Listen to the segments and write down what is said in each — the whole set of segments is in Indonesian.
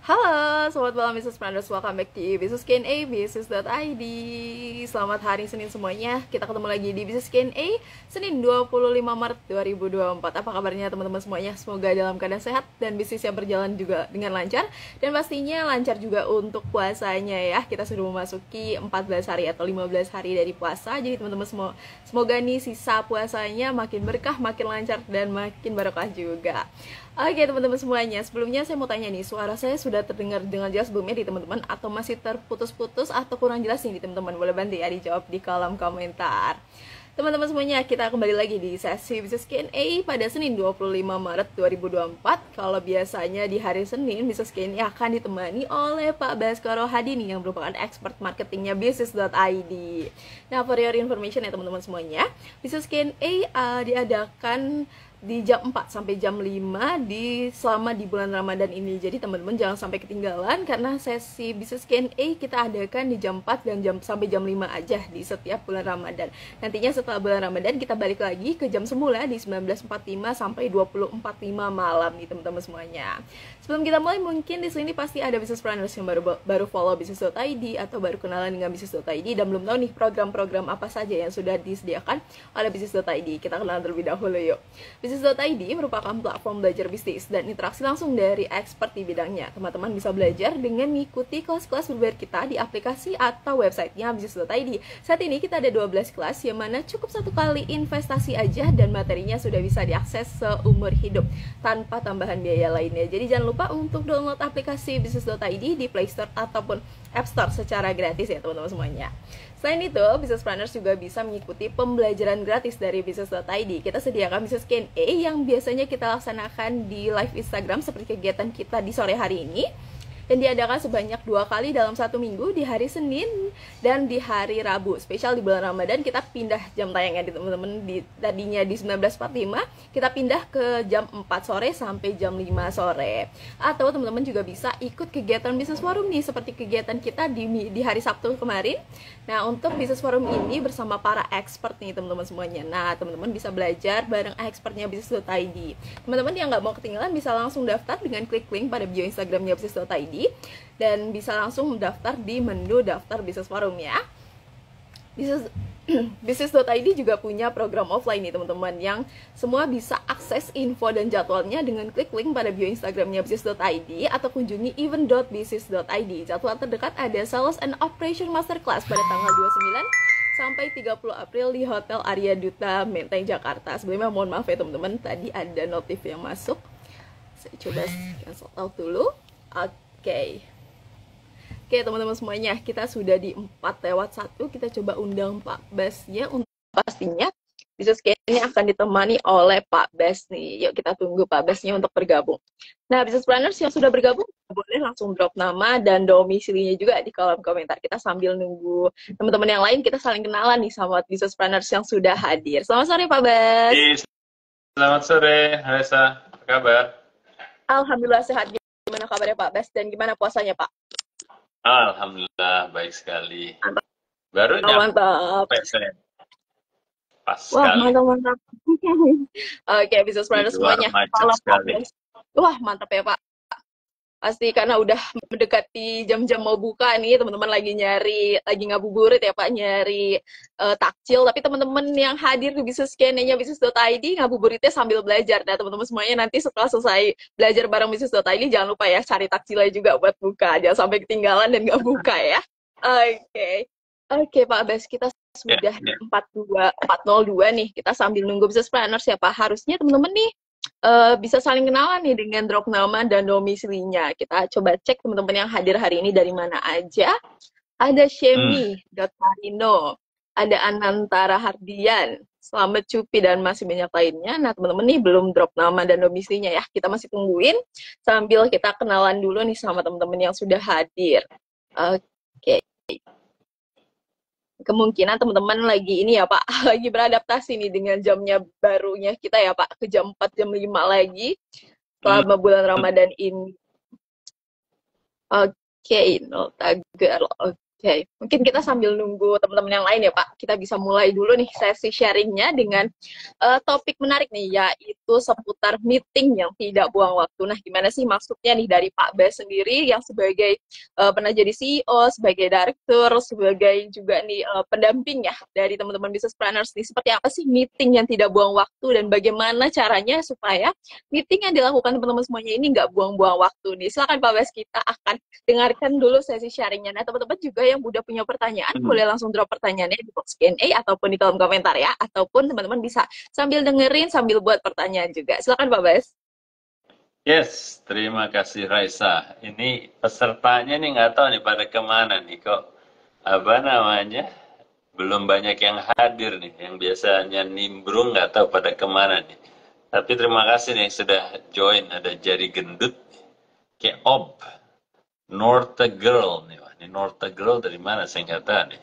Halo, selamat malam Business Planners. Welcome back di Business Q&A, business.id. Selamat hari Senin semuanya. Kita ketemu lagi di Business Q&A Senin 25 Maret 2024. Apa kabarnya teman-teman semuanya? Semoga dalam keadaan sehat dan bisnisnya berjalan juga dengan lancar. Dan pastinya lancar juga untuk puasanya ya. Kita sudah memasuki 14 hari atau 15 hari dari puasa. Jadi teman-teman semoga nih sisa puasanya makin berkah, makin lancar, dan makin barokah juga. Oke teman-teman semuanya, sebelumnya saya mau tanya nih, suara saya sudah terdengar dengan jelas sebelumnya di teman-teman, atau masih terputus-putus atau kurang jelas nih di teman-teman? Boleh bantu ya dijawab di kolom komentar. Teman-teman semuanya, kita kembali lagi di sesi Business Q&A pada Senin 25 Maret 2024. Kalau biasanya di hari Senin, Business Q&A akan ditemani oleh Pak Baskoro Hadini yang merupakan expert marketingnya Business.id. Nah, for your information ya teman-teman semuanya, Business Q&A diadakan di jam 4 sampai jam 5 selama di bulan Ramadan ini. Jadi teman-teman jangan sampai ketinggalan karena sesi Business Q&A kita adakan di jam 4 dan sampai jam 5 aja di setiap bulan Ramadan. Nantinya setelah bulan Ramadan kita balik lagi ke jam semula di 19.45 sampai 20.45 malam nih teman-teman semuanya. Sebelum kita mulai, mungkin di sini pasti ada business planners yang baru follow business.id atau baru kenalan dengan business.id dan belum tahu nih program-program apa saja yang sudah disediakan oleh business.id. Kita kenalan terlebih dahulu yuk. Business.id merupakan platform belajar bisnis dan interaksi langsung dari expert di bidangnya. Teman-teman bisa belajar dengan mengikuti kelas-kelas berbayar kita di aplikasi atau websitenya Business.id. Saat ini kita ada 12 kelas yang mana cukup satu kali investasi aja dan materinya sudah bisa diakses seumur hidup tanpa tambahan biaya lainnya. Jadi jangan lupa untuk download aplikasi Business.id di Play Store ataupun App Store secara gratis ya teman-teman semuanya. Selain itu, Business Planners juga bisa mengikuti pembelajaran gratis dari Business.id. Kita sediakan Business Q&A yang biasanya kita laksanakan di live Instagram seperti kegiatan kita di sore hari ini. Dan diadakan sebanyak 2 kali dalam 1 minggu di hari Senin dan di hari Rabu. Spesial di bulan Ramadan kita pindah jam tayangnya di teman-teman, tadinya di 19.45 kita pindah ke jam 4 sore sampai jam 5 sore. Atau teman-teman juga bisa ikut kegiatan Business Forum nih seperti kegiatan kita di hari Sabtu kemarin. Nah, untuk Business Forum ini bersama para expert nih teman-teman semuanya. Nah, teman-teman bisa belajar bareng expertnya Business.id. Teman-teman yang nggak mau ketinggalan bisa langsung daftar dengan klik link pada bio Instagramnya Business.id dan bisa langsung mendaftar di menu daftar Business Forum ya. Business.id juga punya program offline nih teman-teman yang semua bisa akses info dan jadwalnya dengan klik link pada bio Instagramnya Business.id atau kunjungi event.business.id. Jadwal terdekat ada Sales and Operation Masterclass pada tanggal 29 sampai 30 April di Hotel Arya Duta Menteng Jakarta. Sebelumnya mohon maaf ya teman-teman, tadi ada notif yang masuk. Saya coba cancel out dulu. Oke teman-teman semuanya, kita sudah di 4/1. Kita coba undang Pak Basnya untuk pastinya Business Q&A akan ditemani oleh Pak Bas nih. Yuk kita tunggu Pak Basnya untuk bergabung. Nah, Business Planners yang sudah bergabung boleh langsung drop nama dan domisilinya juga di kolom komentar. Kita sambil nunggu teman-teman yang lain, kita saling kenalan nih sama Business Planners yang sudah hadir. Selamat sore Pak Bas. Selamat sore, Haresa. Apa kabar? Alhamdulillah sehat. Gimana kabarnya Pak Bas dan gimana puasanya Pak? Alhamdulillah baik sekali. Mantap. Baru Mantap. Pas wah, sekali. mantap. Oke, Business Planners semuanya. Kalau Pak Bas, wah mantap ya Pak. Pasti karena udah mendekati jam-jam mau buka nih, teman-teman lagi ngabuburit ya Pak, nyari takjil. Tapi teman-teman yang hadir di Business Q&A-nya Business.id ngabuburitnya sambil belajar. Nah teman-teman semuanya nanti setelah selesai belajar bareng Business.id jangan lupa ya cari takjilnya juga buat buka. Jangan sampai ketinggalan dan nggak buka ya. Oke Pak Bas, kita sudah di 402 nih. Kita sambil nunggu Business Planners ya Pak. Harusnya teman-teman nih bisa saling kenalan nih dengan drop nama dan domisilinya. Kita coba cek teman-teman yang hadir hari ini dari mana aja. Ada Shemi.Marino, ada Anantara Hardian, Selamat Cupi, dan masih banyak lainnya. Nah teman-teman nih belum drop nama dan domisilinya ya. Kita masih tungguin sambil kita kenalan dulu nih sama teman-teman yang sudah hadir. Oke. Kemungkinan teman-teman lagi ini ya Pak, lagi beradaptasi nih dengan jamnya barunya kita ya Pak, ke jam 4, jam 5 lagi selama bulan Ramadan ini. Oke, no tagar. Oke, mungkin kita sambil nunggu teman-teman yang lain ya Pak, kita bisa mulai dulu nih sesi sharingnya dengan topik menarik nih, yaitu yaitu seputar meeting yang tidak buang waktu. Nah, gimana sih maksudnya nih dari Pak Bas sendiri yang sebagai pernah jadi CEO, sebagai direktur, sebagai juga nih pendamping ya dari teman-teman business planners nih. Seperti apa sih meeting yang tidak buang waktu dan bagaimana caranya supaya meeting yang dilakukan teman-teman semuanya ini nggak buang-buang waktu nih. Silakan Pak Bas, kita akan dengarkan dulu sesi sharingnya. Nah, teman-teman juga yang udah punya pertanyaan, boleh langsung drop pertanyaannya di box Q&A ataupun di kolom komentar ya. Ataupun teman-teman bisa sambil dengerin, sambil buat pertanyaan juga. Silakan Pak Bas. Yes, terima kasih Raisa. Ini pesertanya nih nggak tahu nih pada kemana nih kok. Apa namanya? Belum banyak yang hadir nih. Yang biasanya nimbrung nggak tahu pada kemana nih. Tapi terima kasih nih yang sudah join. Ada Jari Gendut, kayak Ob, North Girl nih. Wah, ini North Girl dari mana saya nggak tahu nih.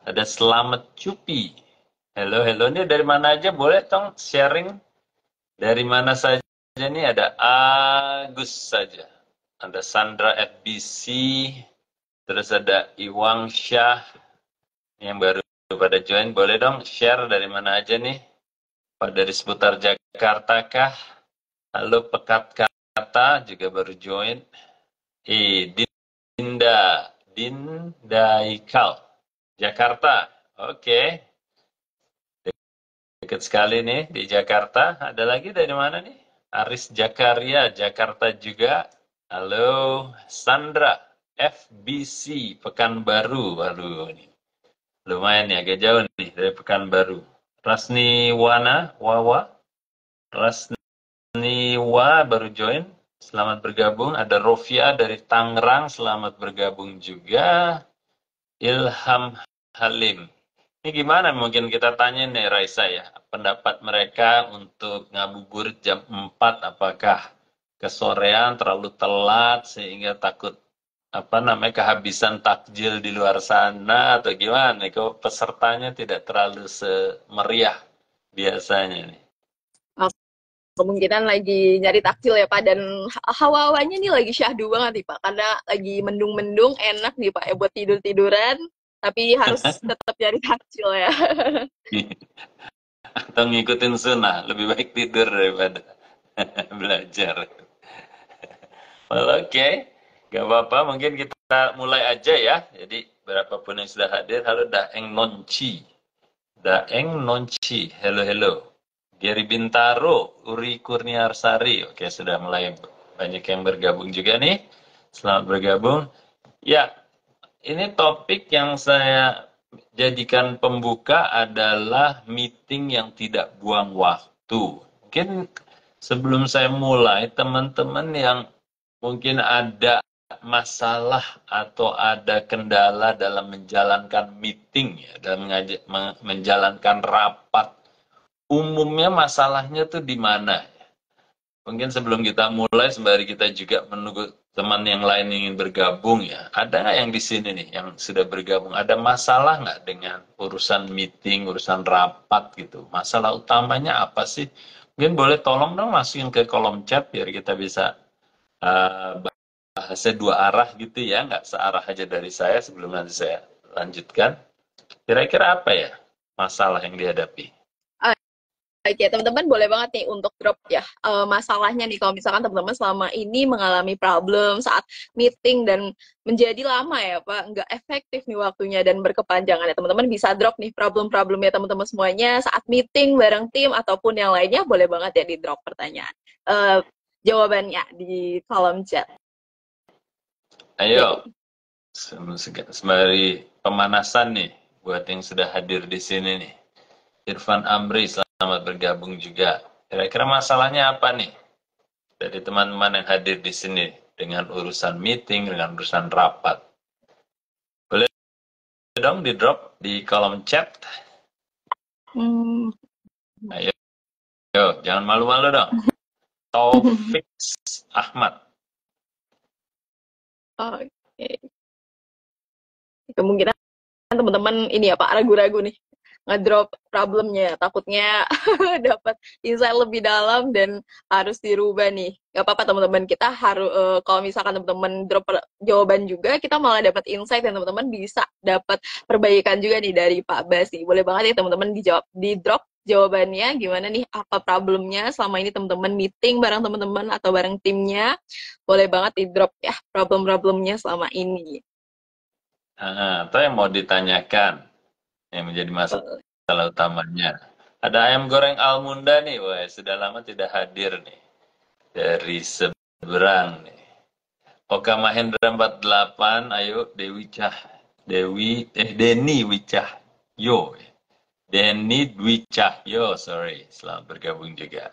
Ada Selamat Cupi. Hello, hello. Ini dari mana aja? Boleh tong sharing? Dari mana saja nih? Ada Agus saja. Ada Sandra FBC. Terus ada Iwang Syah. Yang baru pada join. Boleh dong share dari mana aja nih? Pak dari seputar Jakarta kah? Halo Pekat Kata juga baru join. Dinda Ikal. Jakarta. Oke. Dekat sekali nih di Jakarta. Ada lagi dari mana nih? Aris Jakaria, Jakarta juga. Halo, Sandra, FBC, Pekanbaru. Waduh, ini lumayan ya, agak jauh nih dari Pekanbaru. Rasni Wawa. Rasni baru join. Selamat bergabung. Ada Rofia dari Tangerang, selamat bergabung juga. Ilham Halim. Ini gimana mungkin kita tanya nih Raisa ya, pendapat mereka untuk ngabuburit jam 4, apakah kesorean terlalu telat sehingga takut kehabisan takjil di luar sana atau gimana? Kok pesertanya tidak terlalu semeriah biasanya nih? Kemungkinan lagi nyari takjil ya Pak, dan hawa-hawanya nih lagi syahdu banget nih Pak, karena lagi mendung-mendung, enak nih Pak ya buat tidur-tiduran, tapi harus tetap nyari takjil ya. Atau ngikutin sunnah, lebih baik tidur daripada belajar. Well, oke, gak apa-apa, mungkin kita mulai aja ya. Jadi berapapun yang sudah hadir, halo Daeng Nonci. Daeng Nonci, hello. Gary Bintaro, Uri Kurniarsari. Oke, sudah mulai banyak yang bergabung juga nih. Selamat bergabung. Ya, ini topik yang saya jadikan pembuka adalah meeting yang tidak buang waktu. Mungkin sebelum saya mulai, teman-teman yang mungkin ada masalah atau ada kendala dalam menjalankan meeting, ya, dalam menjalankan rapat, umumnya masalahnya tuh di mana? Mungkin sebelum kita mulai, sembari kita juga menunggu teman yang lain yang ingin bergabung ya. Ada nggak yang di sini nih yang sudah bergabung? Ada masalah nggak dengan urusan meeting, urusan rapat gitu? Masalah utamanya apa sih? Mungkin boleh tolong dong masukin ke kolom chat biar kita bisa bahasnya dua arah gitu ya, nggak searah aja dari saya sebelum nanti saya lanjutkan. Kira-kira apa ya masalah yang dihadapi? Oke, teman-teman boleh banget nih untuk drop ya masalahnya nih kalau misalkan teman-teman selama ini mengalami problem saat meeting dan menjadi lama ya Pak, nggak efektif nih waktunya dan berkepanjangan ya, teman-teman bisa drop nih problem-problemnya teman-teman semuanya saat meeting bareng tim ataupun yang lainnya, boleh banget ya di drop pertanyaan jawabannya di kolom chat. Ayo, sembari pemanasan nih buat yang sudah hadir di sini nih. Irfan Amri, selamat bergabung juga. Kira-kira masalahnya apa nih dari teman-teman yang hadir di sini dengan urusan meeting, dengan urusan rapat? Boleh dong di drop di kolom chat. Ayo, jangan malu-malu dong. Taufik Ahmad. Oke. Kemungkinan teman-teman ini ya Pak ragu-ragu nih ngedrop problemnya, takutnya dapat insight lebih dalam dan harus dirubah nih. Gak apa-apa teman-teman, kita harus kalau misalkan teman-teman drop jawaban juga, kita malah dapat insight dan teman-teman bisa dapat perbaikan juga nih dari Pak Bas nih. Boleh banget ya teman-teman dijawab di drop jawabannya gimana nih, apa problemnya selama ini teman-teman meeting bareng teman-teman atau bareng timnya. Boleh banget di drop ya problem-problemnya selama ini. Atau yang mau ditanyakan, yang menjadi masalah utamanya. Ada ayam goreng Almunda nih, wah sudah lama tidak hadir nih. Dari seberang nih. Oka Mahendra 48, ayo Denny Wicahyo. Denny Dwi Cahyo, sorry, selamat bergabung juga.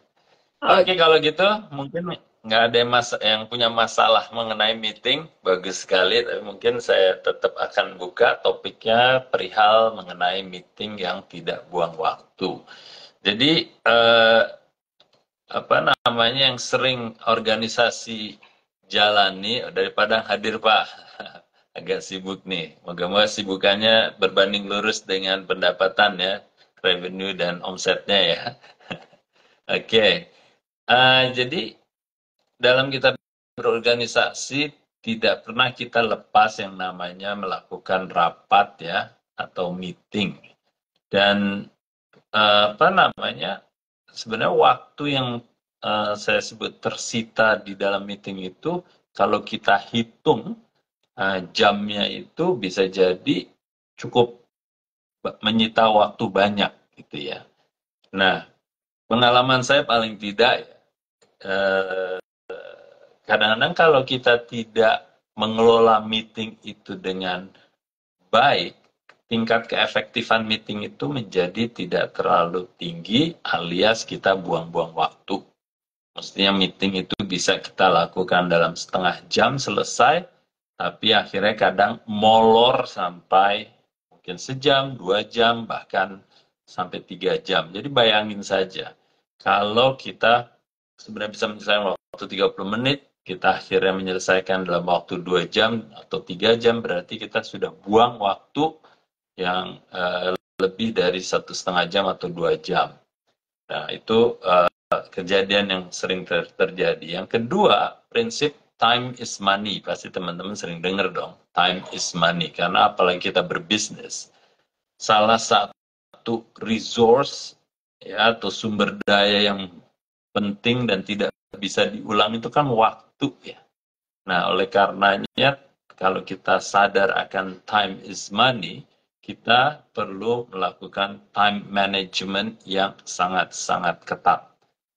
Oke, kalau gitu mungkin nggak ada yang punya masalah mengenai meeting, bagus sekali. Tapi mungkin saya tetap akan buka topiknya perihal mengenai meeting yang tidak buang waktu. Jadi apa namanya yang sering organisasi jalani daripada hadir Pak, agak sibuk nih. Moga-moga sibukannya berbanding lurus dengan pendapatan ya, revenue dan omsetnya ya. Oke. Jadi dalam kita berorganisasi tidak pernah kita lepas yang namanya melakukan rapat ya atau meeting. Dan apa namanya, sebenarnya waktu yang saya sebut tersita di dalam meeting itu, kalau kita hitung jamnya itu bisa jadi cukup menyita waktu banyak gitu ya. Nah, pengalaman saya paling tidak ya, kadang-kadang kalau kita tidak mengelola meeting itu dengan baik, tingkat keefektifan meeting itu menjadi tidak terlalu tinggi alias kita buang-buang waktu. Mestinya meeting itu bisa kita lakukan dalam setengah jam selesai, tapi akhirnya kadang molor sampai mungkin sejam, 2 jam, bahkan sampai 3 jam. Jadi bayangin saja, kalau kita sebenarnya bisa menyelesaikan waktu 30 menit, kita akhirnya menyelesaikan dalam waktu 2 jam atau 3 jam, berarti kita sudah buang waktu yang lebih dari 1,5 jam atau 2 jam. Nah, itu kejadian yang sering terjadi. Yang kedua, prinsip time is money. Pasti teman-teman sering dengar dong, time is money. Karena apalagi kita berbisnis, salah satu resource ya atau sumber daya yang penting dan tidak bisa diulang itu kan waktu ya. Nah, oleh karenanya kalau kita sadar akan time is money, kita perlu melakukan time management yang sangat-sangat ketat.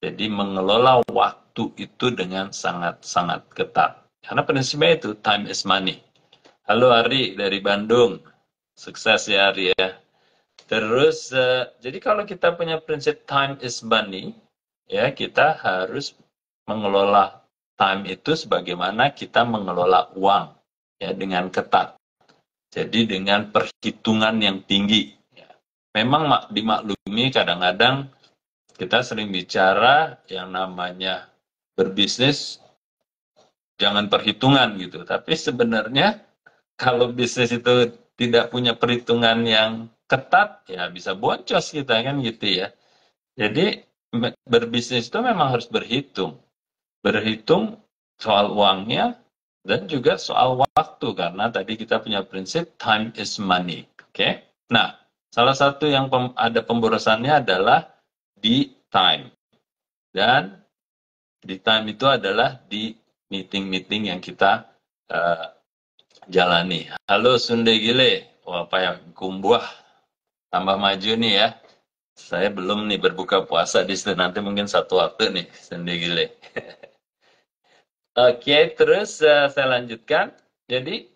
Jadi mengelola waktu itu dengan sangat-sangat ketat. Karena prinsipnya itu time is money. Halo Ari dari Bandung. Sukses ya Ari ya. Terus jadi kalau kita punya prinsip time is money, ya kita harus mengelola time itu sebagaimana kita mengelola uang ya dengan ketat. Jadi dengan perhitungan yang tinggi. Ya. Memang dimaklumi kadang-kadang kita sering bicara yang namanya berbisnis jangan perhitungan gitu. Tapi sebenarnya kalau bisnis itu tidak punya perhitungan yang ketat, ya bisa boncos kita kan gitu ya. Jadi berbisnis itu memang harus berhitung. Berhitung soal uangnya dan juga soal waktu karena tadi kita punya prinsip time is money. Oke. Nah, salah satu yang ada pemborosannya adalah di time. Dan di time itu adalah di meeting-meeting yang kita jalani. Halo Sunde Gile, wah apa yang kumbuah, tambah maju nih ya. Saya belum nih berbuka puasa di situ, nanti mungkin satu waktu nih Sunde Gile. Oke, terus saya lanjutkan. Jadi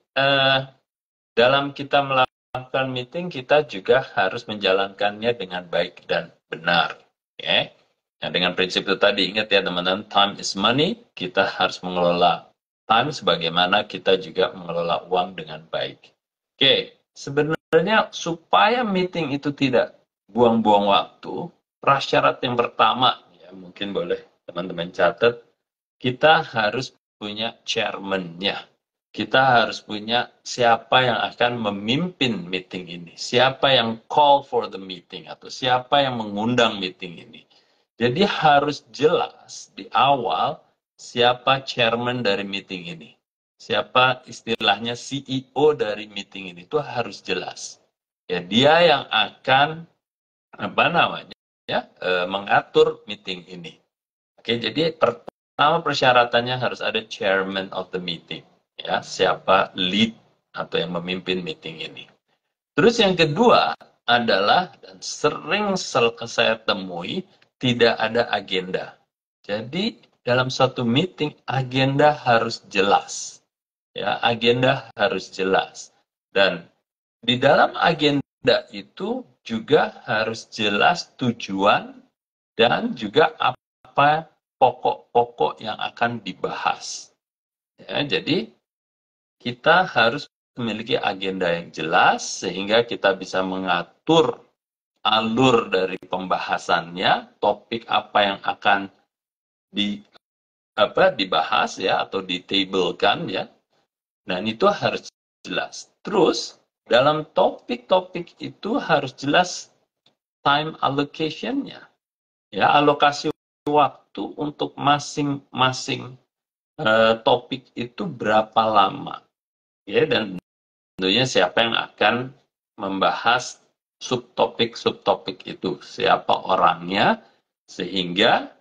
dalam kita melakukan meeting, kita juga harus menjalankannya dengan baik dan benar. Okay? Nah, dengan prinsip itu tadi, ingat ya teman-teman, time is money, kita harus mengelola time sebagaimana kita juga mengelola uang dengan baik. Oke, sebenarnya supaya meeting itu tidak buang-buang waktu, prasyarat yang pertama, ya mungkin boleh teman-teman catat, kita harus punya chairman-nya. Kita harus punya siapa yang akan memimpin meeting ini. Siapa yang call for the meeting atau siapa yang mengundang meeting ini. Jadi harus jelas di awal siapa chairman dari meeting ini. Siapa istilahnya CEO dari meeting ini itu harus jelas. Ya dia yang akan apa namanya? ya mengatur meeting ini. Oke, jadi pertama persyaratannya harus ada chairman of the meeting, ya, siapa lead atau yang memimpin meeting ini. Terus yang kedua adalah, dan sering saya temui, tidak ada agenda. Jadi dalam suatu meeting agenda harus jelas, ya, agenda harus jelas. Dan di dalam agenda itu juga harus jelas tujuan dan juga apa pokok-pokok yang akan dibahas. Ya, jadi kita harus memiliki agenda yang jelas sehingga kita bisa mengatur alur dari pembahasannya, topik apa yang akan dibahas ya atau ditabelkan ya. Dan itu harus jelas. Terus dalam topik-topik itu harus jelas time allocation-nya. Ya, alokasi waktu untuk masing-masing topik itu berapa lama. Ya, dan tentunya siapa yang akan membahas subtopik-subtopik itu, siapa orangnya, sehingga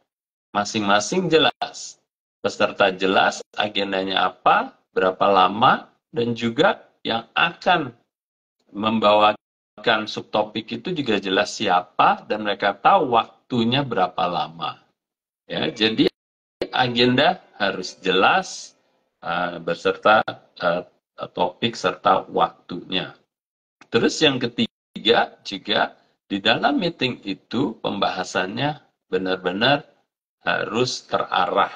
masing-masing jelas. Peserta jelas agendanya apa, berapa lama, dan juga yang akan membawakan subtopik itu juga jelas siapa, dan mereka tahu waktunya berapa lama. Ya, jadi agenda harus jelas beserta topik serta waktunya. Terus yang ketiga juga di dalam meeting itu pembahasannya benar-benar harus terarah.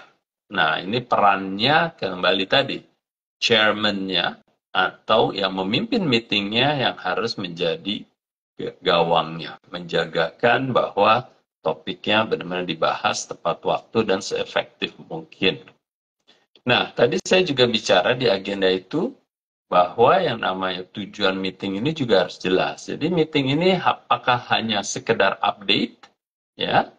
Nah, ini perannya kembali tadi, chairman-nya atau yang memimpin meetingnya yang harus menjadi gawangnya, menjagakan bahwa topiknya benar-benar dibahas tepat waktu dan seefektif mungkin. Nah, tadi saya juga bicara di agenda itu bahwa yang namanya tujuan meeting ini juga harus jelas. Jadi meeting ini apakah hanya sekedar update, ya,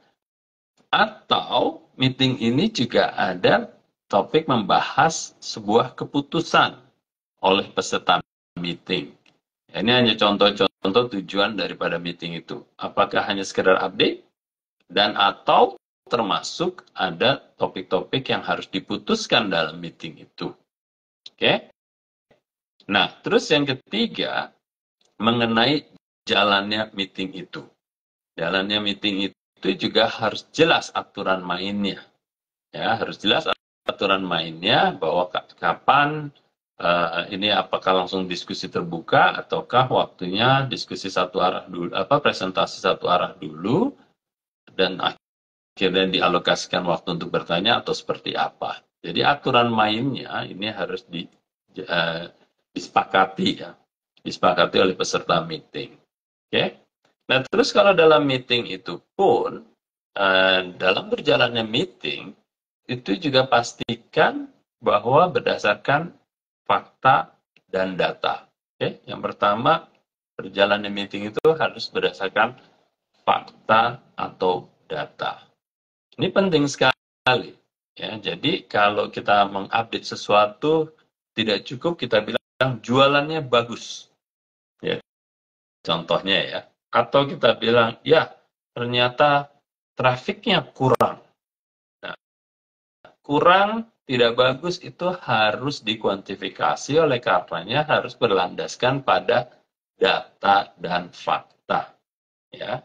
atau meeting ini juga ada topik membahas sebuah keputusan oleh peserta meeting. Ini hanya contoh-contoh tujuan daripada meeting itu. Apakah hanya sekedar update dan atau termasuk ada topik-topik yang harus diputuskan dalam meeting itu. Oke? Nah, terus yang ketiga mengenai jalannya meeting itu. Jalannya meeting itu juga harus jelas aturan mainnya. Ya, harus jelas aturan mainnya bahwa kapan ini apakah langsung diskusi terbuka ataukah waktunya diskusi satu arah dulu, presentasi satu arah dulu dan akhirnya dialokasikan waktu untuk bertanya atau seperti apa. Jadi aturan mainnya ini harus disepakati ya, disepakati oleh peserta meeting. Oke. Nah, terus kalau dalam meeting itu pun dalam berjalannya meeting itu juga pastikan bahwa berdasarkan fakta dan data. Oke, yang pertama berjalannya meeting itu harus berdasarkan fakta atau data. Ini penting sekali. Ya, jadi kalau kita mengupdate sesuatu tidak cukup kita bilang jualannya bagus. Ya, contohnya ya. Atau kita bilang ya ternyata trafiknya kurang. Nah, kurang tidak bagus itu harus dikuantifikasi oleh karenanya harus berlandaskan pada data dan fakta. Ya.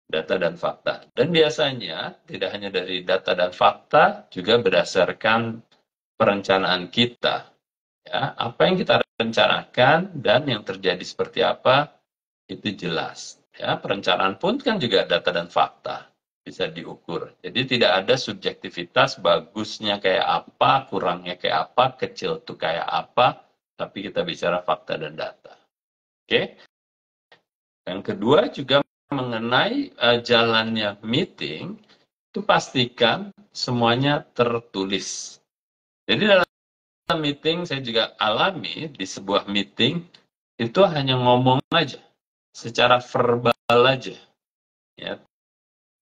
Data dan fakta. Dan biasanya tidak hanya dari data dan fakta, juga berdasarkan perencanaan kita. Ya, apa yang kita rencanakan dan yang terjadi seperti apa itu jelas. Ya, perencanaan pun kan juga data dan fakta bisa diukur. Jadi tidak ada subjektivitas bagusnya kayak apa, kurangnya kayak apa, kecil itu kayak apa, tapi kita bicara fakta dan data. Oke. Yang kedua juga mengenai jalannya meeting, itu pastikan semuanya tertulis. Jadi dalam meeting saya juga alami di sebuah meeting itu hanya ngomong aja, secara verbal aja, ya,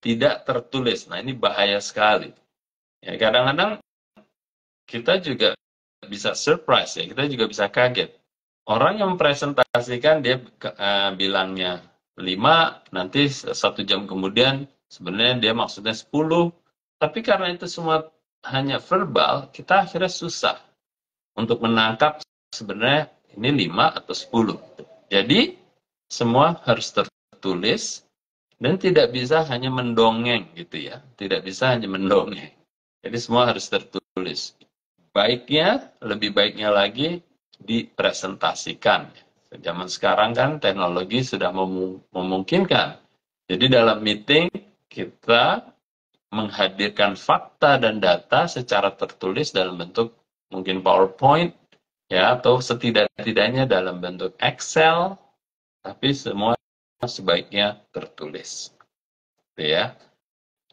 tidak tertulis. Nah ini bahaya sekali. Ya, kadang-kadang kita juga bisa surprise ya, kita juga bisa kaget. Orang yang mempresentasikan dia bilangnya 5, nanti 1 jam kemudian sebenarnya dia maksudnya 10. Tapi karena itu semua hanya verbal, kita akhirnya susah untuk menangkap sebenarnya ini 5 atau 10. Jadi semua harus tertulis dan tidak bisa hanya mendongeng gitu ya. Tidak bisa hanya mendongeng. Jadi semua harus tertulis. Lebih baiknya lagi dipresentasikan. Zaman sekarang kan teknologi sudah memungkinkan. Jadi dalam meeting kita menghadirkan fakta dan data secara tertulis dalam bentuk mungkin PowerPoint ya, atau setidak-tidaknya dalam bentuk Excel, tapi semua sebaiknya tertulis. Ya.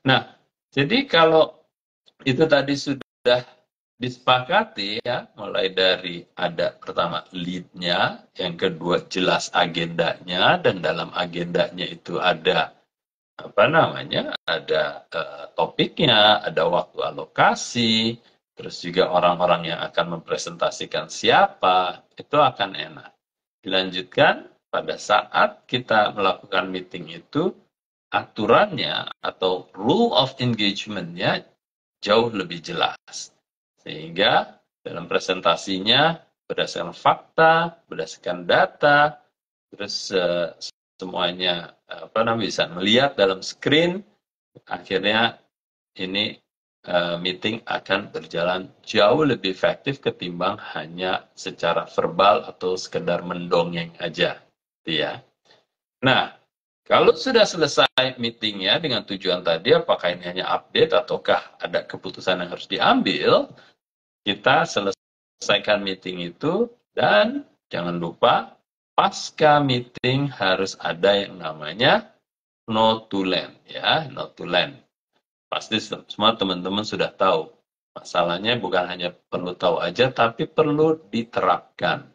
Nah, jadi kalau itu tadi sudah disepakati ya, mulai dari ada pertama lead-nya, yang kedua jelas agendanya, dan dalam agendanya itu ada ada topiknya, ada waktu alokasi, terus juga orang-orang yang akan mempresentasikan siapa, itu akan enak. Dilanjutkan pada saat kita melakukan meeting itu, aturannya atau rule of engagement-nya jauh lebih jelas. Sehingga dalam presentasinya berdasarkan fakta, berdasarkan data, terus semuanya bisa melihat dalam screen, akhirnya ini meeting akan berjalan jauh lebih efektif ketimbang hanya secara verbal atau sekedar mendongeng aja, ya. Nah, kalau sudah selesai meetingnya dengan tujuan tadi, apakah ini hanya update ataukah ada keputusan yang harus diambil, kita selesaikan meeting itu, dan jangan lupa pasca meeting harus ada yang namanya notulen, ya, notulen. Pasti semua teman-teman sudah tahu. Masalahnya bukan hanya perlu tahu aja, tapi perlu diterapkan.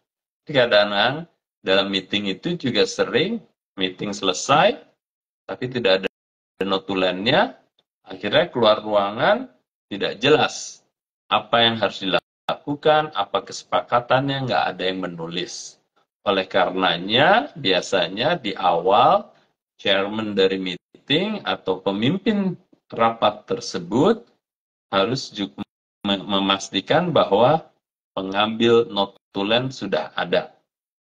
Kadang-kadang dalam meeting itu juga sering meeting selesai, tapi tidak ada notulennya, akhirnya keluar ruangan tidak jelas apa yang harus dilakukan, apa kesepakatannya, nggak ada yang menulis. Oleh karenanya, biasanya di awal, chairman dari meeting atau pemimpin rapat tersebut harus juga memastikan bahwa pengambil notulen sudah ada.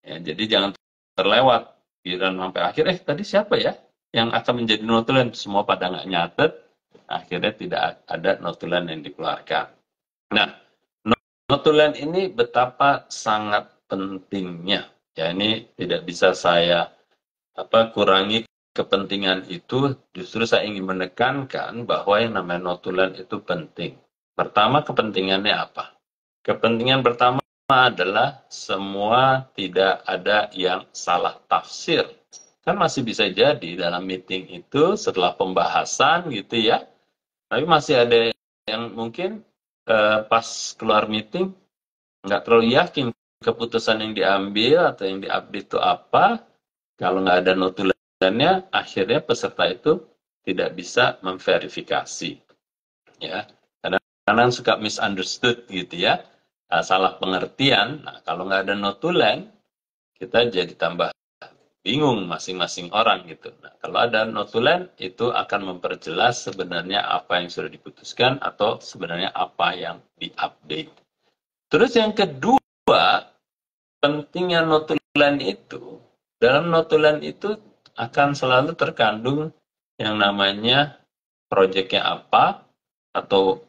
Ya, jadi jangan terlewat. Giliran sampai akhir, tadi siapa ya yang akan menjadi notulen? Semua pada nggak nyatet, akhirnya tidak ada notulen yang dikeluarkan. Nah, notulen ini betapa sangat pentingnya. Ya, ini tidak bisa saya kurangi kepentingan itu. Justru saya ingin menekankan bahwa yang namanya notulen itu penting. Pertama, kepentingannya apa? Kepentingan pertama adalah semua tidak ada yang salah tafsir. Kan masih bisa jadi dalam meeting itu setelah pembahasan gitu ya, tapi masih ada yang mungkin pas keluar meeting nggak terlalu yakin keputusan yang diambil atau yang diupdate itu apa. Kalau nggak ada notulennya, akhirnya peserta itu tidak bisa memverifikasi. Ya, kadang-kadang suka misunderstood gitu ya, salah pengertian. Nah, kalau nggak ada notulen, kita jadi tambah bingung masing-masing orang gitu. Nah, kalau ada notulen, itu akan memperjelas sebenarnya apa yang sudah diputuskan atau sebenarnya apa yang diupdate. Terus yang kedua, pentingnya notulen itu, dalam notulen itu akan selalu terkandung yang namanya proyeknya apa, atau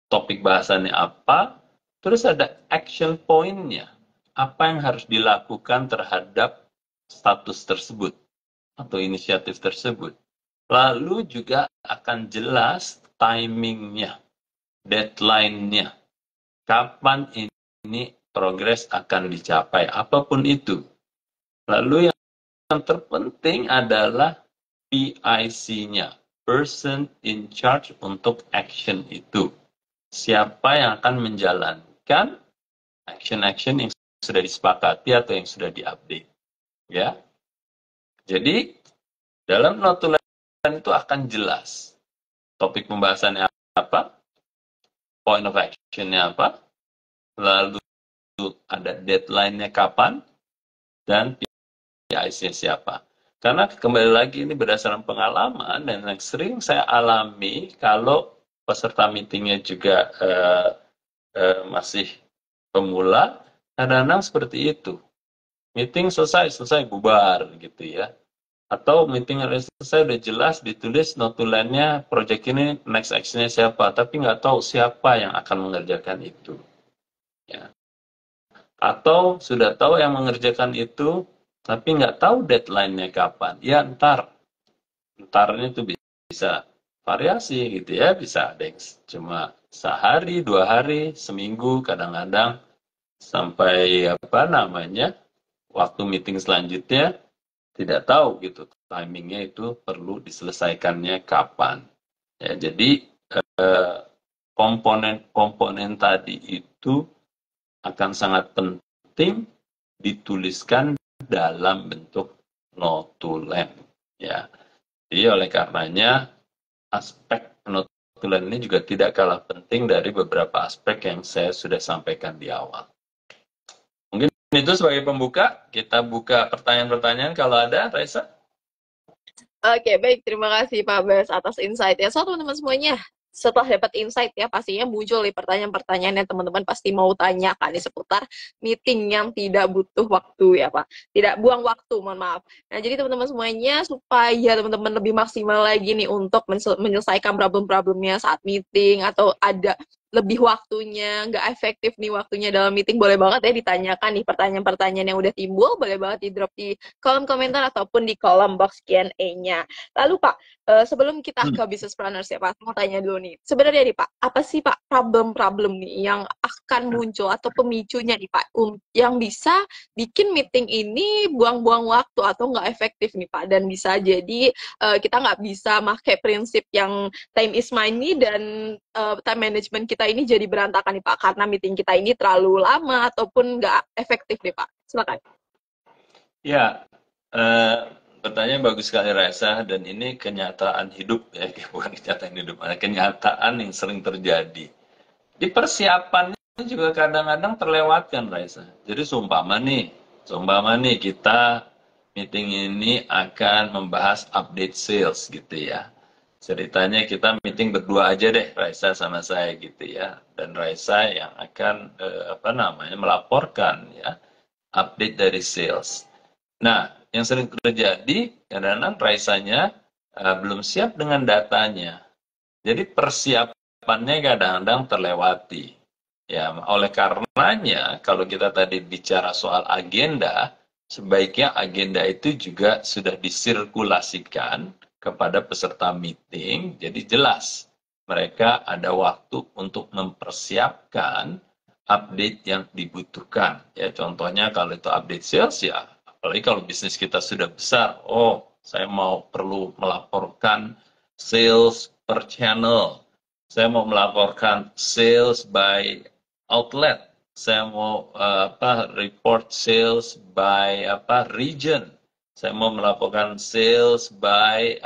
topik bahasannya apa, terus ada action point-nya. Apa yang harus dilakukan terhadap status tersebut atau inisiatif tersebut. Lalu juga akan jelas timing-nya, deadline-nya. Kapan ini progres akan dicapai, apapun itu. Lalu yang terpenting adalah PIC-nya, person in charge untuk action itu. Siapa yang akan menjalankan action-action yang sudah disepakati atau yang sudah diupdate. Ya. Jadi, dalam notulen itu akan jelas topik pembahasannya apa, point of action-nya apa, lalu ada deadline-nya kapan, dan PIC-nya siapa. Karena kembali lagi ini berdasarkan pengalaman dan yang sering saya alami kalau peserta meetingnya juga masih pemula, kadang-kadang seperti itu. Meeting selesai, selesai bubar gitu ya. Atau meeting udah selesai, udah jelas ditulis notulennya, project ini next action-nya siapa, tapi nggak tahu siapa yang akan mengerjakan itu. Ya. Atau sudah tahu yang mengerjakan itu, tapi nggak tahu deadline-nya kapan. Ya ntar, ntarnya itu bisa variasi gitu ya, bisa ada yang cuma sehari, 2 hari, seminggu, kadang-kadang sampai apa namanya, waktu meeting selanjutnya tidak tahu gitu timingnya itu perlu diselesaikannya kapan. Ya, jadi komponen-komponen tadi itu akan sangat penting dituliskan dalam bentuk notulen. Ya, jadi oleh karenanya aspek notulen ini juga tidak kalah penting dari beberapa aspek yang saya sudah sampaikan di awal. Mungkin itu sebagai pembuka, kita buka pertanyaan-pertanyaan kalau ada, Raisa. Oke, baik. Terima kasih Pak Bas atas insight-nya. So, teman-teman semuanya, setelah dapat insight ya, pastinya muncul nih pertanyaan-pertanyaan yang teman-teman pasti mau tanyakan nih seputar meeting yang tidak butuh waktu ya Pak. Tidak buang waktu, mohon maaf. Nah, jadi teman-teman semuanya, supaya teman-teman lebih maksimal lagi nih untuk menyelesaikan problem-problemnya saat meeting, atau ada lebih waktunya, nggak efektif nih waktunya dalam meeting, boleh banget ya ditanyakan nih pertanyaan-pertanyaan yang udah timbul, boleh banget di drop di kolom komentar ataupun di kolom box Q&A-nya. Lalu Pak, sebelum kita ke business planners ya Pak, mau tanya dulu nih. Sebenarnya nih Pak, apa sih Pak problem-problem nih yang akan muncul atau pemicunya nih Pak, yang bisa bikin meeting ini buang-buang waktu atau nggak efektif nih Pak, dan bisa jadi kita nggak bisa pakai prinsip yang time is money, dan time management kita ini jadi berantakan nih Pak, karena meeting kita ini terlalu lama ataupun nggak efektif nih Pak. Silakan. Ya, pertanyaan bagus sekali Raisa, dan ini kenyataan hidup ya, bukan kenyataan hidup, kenyataan yang sering terjadi. Di persiapannya juga kadang-kadang terlewatkan Raisa. Jadi seumpama nih kita meeting ini akan membahas update sales gitu ya. Ceritanya kita meeting berdua aja deh, Raisa sama saya gitu ya. Dan Raisa yang akan melaporkan ya update dari sales. Nah, yang sering terjadi kadang-kadang Raisanya belum siap dengan datanya. Jadi persiapannya kadang-kadang terlewati. Ya, oleh karenanya kalau kita tadi bicara soal agenda, sebaiknya agenda itu juga sudah disirkulasikan kepada peserta meeting, jadi jelas mereka ada waktu untuk mempersiapkan update yang dibutuhkan. Ya, contohnya kalau itu update sales ya, apalagi kalau bisnis kita sudah besar, saya perlu melaporkan sales per channel, saya mau melaporkan sales by outlet, saya mau report sales by region, saya mau melaporkan sales by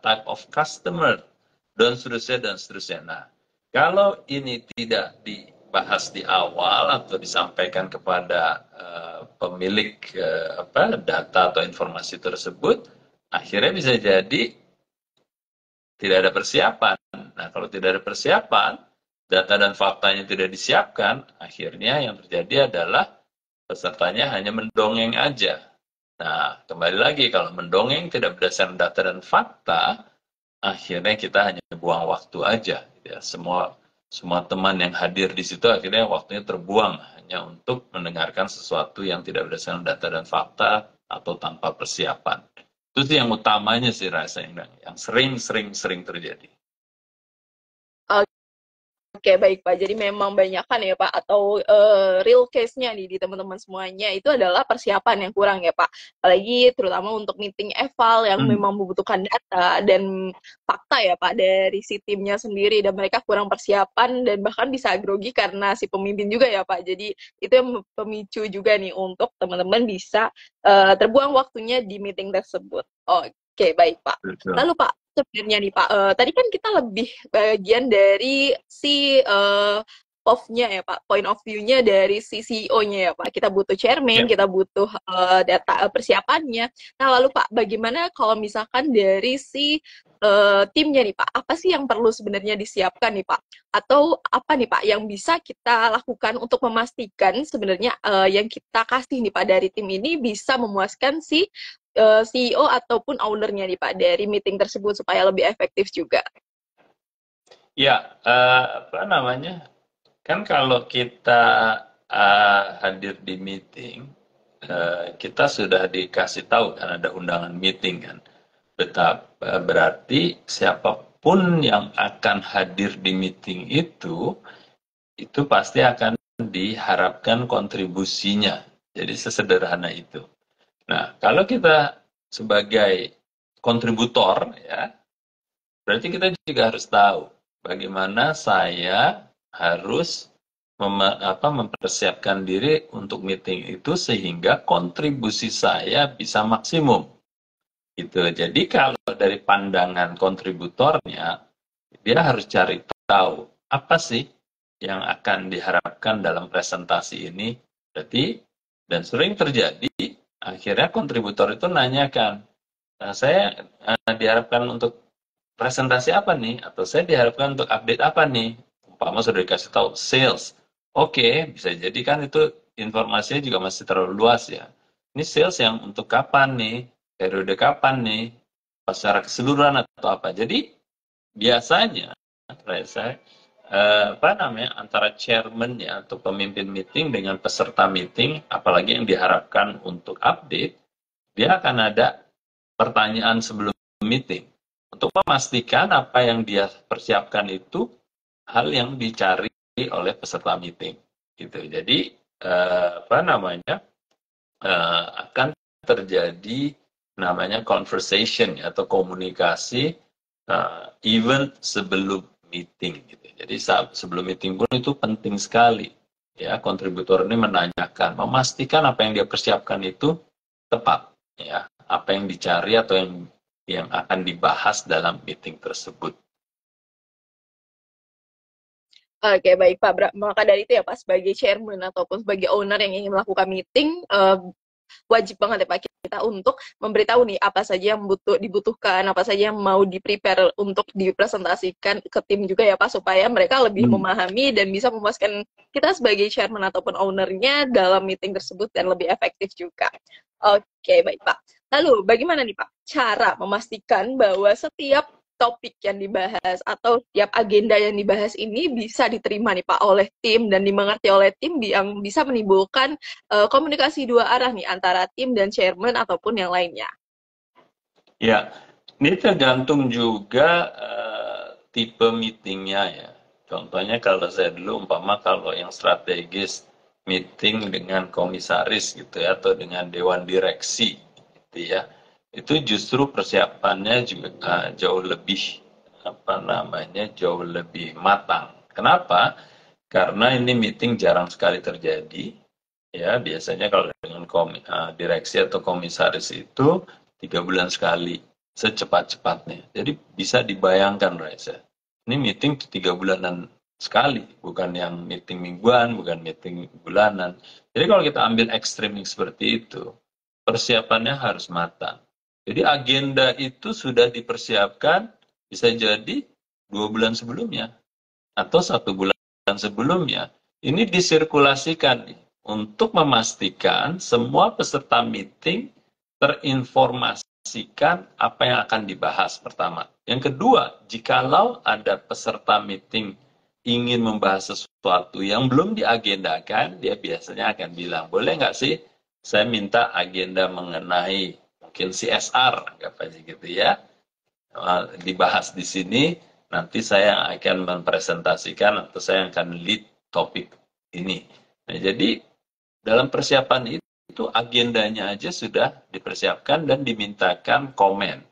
type of customer, dan seterusnya dan seterusnya. Nah, kalau ini tidak dibahas di awal atau disampaikan kepada pemilik data atau informasi tersebut, akhirnya bisa jadi tidak ada persiapan. Nah, kalau tidak ada persiapan, data dan faktanya tidak disiapkan, akhirnya yang terjadi adalah pesertanya hanya mendongeng aja. Nah, kembali lagi, kalau mendongeng tidak berdasarkan data dan fakta, akhirnya kita hanya buang waktu aja. Ya, semua teman yang hadir di situ akhirnya waktunya terbuang hanya untuk mendengarkan sesuatu yang tidak berdasarkan data dan fakta atau tanpa persiapan. Itu sih yang utamanya sih rasa yang sering terjadi. Oke, baik Pak. Jadi memang banyakkan ya Pak, atau real case-nya nih di teman-teman semuanya itu adalah persiapan yang kurang ya Pak. Apalagi terutama untuk meeting eval yang memang membutuhkan data dan fakta ya Pak dari si timnya sendiri, dan mereka kurang persiapan dan bahkan bisa grogi karena si pemimpin juga ya Pak. Jadi itu yang pemicu juga nih untuk teman-teman bisa terbuang waktunya di meeting tersebut. Oke, baik Pak. Betul. Lalu Pak, sebenarnya nih Pak, tadi kan kita lebih bagian dari si POV-nya ya Pak, point of view-nya dari si CEO-nya ya Pak. Kita butuh chairman, Ya. kita butuh data persiapannya. Nah, lalu Pak, bagaimana kalau misalkan dari si timnya nih Pak, apa sih yang perlu sebenarnya disiapkan nih Pak? Atau apa nih Pak yang bisa kita lakukan untuk memastikan sebenarnya yang kita kasih nih Pak dari tim ini bisa memuaskan si CEO ataupun ownernya nih Pak dari meeting tersebut supaya lebih efektif juga. Ya, apa namanya? Kan kalau kita hadir di meeting, kita sudah dikasih tahu kan ada undangan meeting kan. Berarti siapapun yang akan hadir di meeting itu pasti akan diharapkan kontribusinya. Jadi sesederhana itu. Nah, kalau kita sebagai kontributor ya, berarti kita juga harus tahu bagaimana saya harus mempersiapkan diri untuk meeting itu sehingga kontribusi saya bisa maksimum. Gitu. Jadi kalau dari pandangan kontributornya, dia harus cari tahu apa sih yang akan diharapkan dalam presentasi ini. Berarti, dan sering terjadi, akhirnya kontributor itu nanyakan, nah, saya diharapkan untuk presentasi apa nih? Atau saya diharapkan untuk update apa nih? Umpama sudah dikasih tahu sales. Oke, bisa jadi kan itu informasinya juga masih terlalu luas ya. Ini sales yang untuk kapan nih? Periode kapan nih? Secara keseluruhan atau apa? Jadi biasanya, saya apa namanya antara chairman ya atau pemimpin meeting dengan peserta meeting, apalagi yang diharapkan untuk update, dia akan ada pertanyaan sebelum meeting untuk memastikan apa yang dia persiapkan itu hal yang dicari oleh peserta meeting gitu. Jadi apa namanya akan terjadi namanya conversation atau komunikasi even sebelum meeting gitu. Jadi sebelum meeting pun itu penting sekali ya kontributor ini menanyakan, memastikan apa yang dia persiapkan itu tepat ya, apa yang dicari atau yang akan dibahas dalam meeting tersebut. Oke, baik Pak. Maka dari itu ya Pak, sebagai chairman ataupun sebagai owner yang ingin melakukan meeting, wajib banget ya Pak kita untuk memberitahu nih apa saja yang dibutuhkan, apa saja yang mau di-prepare untuk dipresentasikan ke tim juga ya Pak, supaya mereka lebih memahami dan bisa memuaskan kita sebagai chairman ataupun ownernya dalam meeting tersebut dan lebih efektif juga. Oke, baik Pak. Lalu bagaimana nih Pak cara memastikan bahwa setiap topik yang dibahas atau setiap agenda yang dibahas ini bisa diterima nih Pak oleh tim dan dimengerti oleh tim yang bisa menimbulkan komunikasi dua arah nih antara tim dan chairman ataupun yang lainnya. Ya, ini tergantung juga tipe meetingnya ya. Contohnya kalau saya dulu umpama kalau yang strategis meeting dengan komisaris gitu ya atau dengan dewan direksi gitu ya. Itu justru persiapannya juga jauh lebih jauh lebih matang. Kenapa? Karena ini meeting jarang sekali terjadi. Ya, biasanya kalau dengan direksi atau komisaris itu 3 bulan sekali, secepat-cepatnya. Jadi bisa dibayangkan, Reza. Ini meeting 3 bulanan sekali, bukan yang meeting mingguan, bukan meeting bulanan. Jadi kalau kita ambil ekstrimik seperti itu, persiapannya harus matang. Jadi agenda itu sudah dipersiapkan bisa jadi 2 bulan sebelumnya atau 1 bulan sebelumnya. Ini disirkulasikan untuk memastikan semua peserta meeting terinformasikan apa yang akan dibahas pertama. Yang kedua, jikalau ada peserta meeting ingin membahas sesuatu yang belum diagendakan, dia biasanya akan bilang, boleh nggak sih saya minta agenda mengenai mungkin CSR, anggap aja gitu ya, dibahas di sini, nanti saya akan mempresentasikan atau saya akan lead topik ini. Nah, jadi dalam persiapan itu agendanya aja sudah dipersiapkan dan dimintakan komen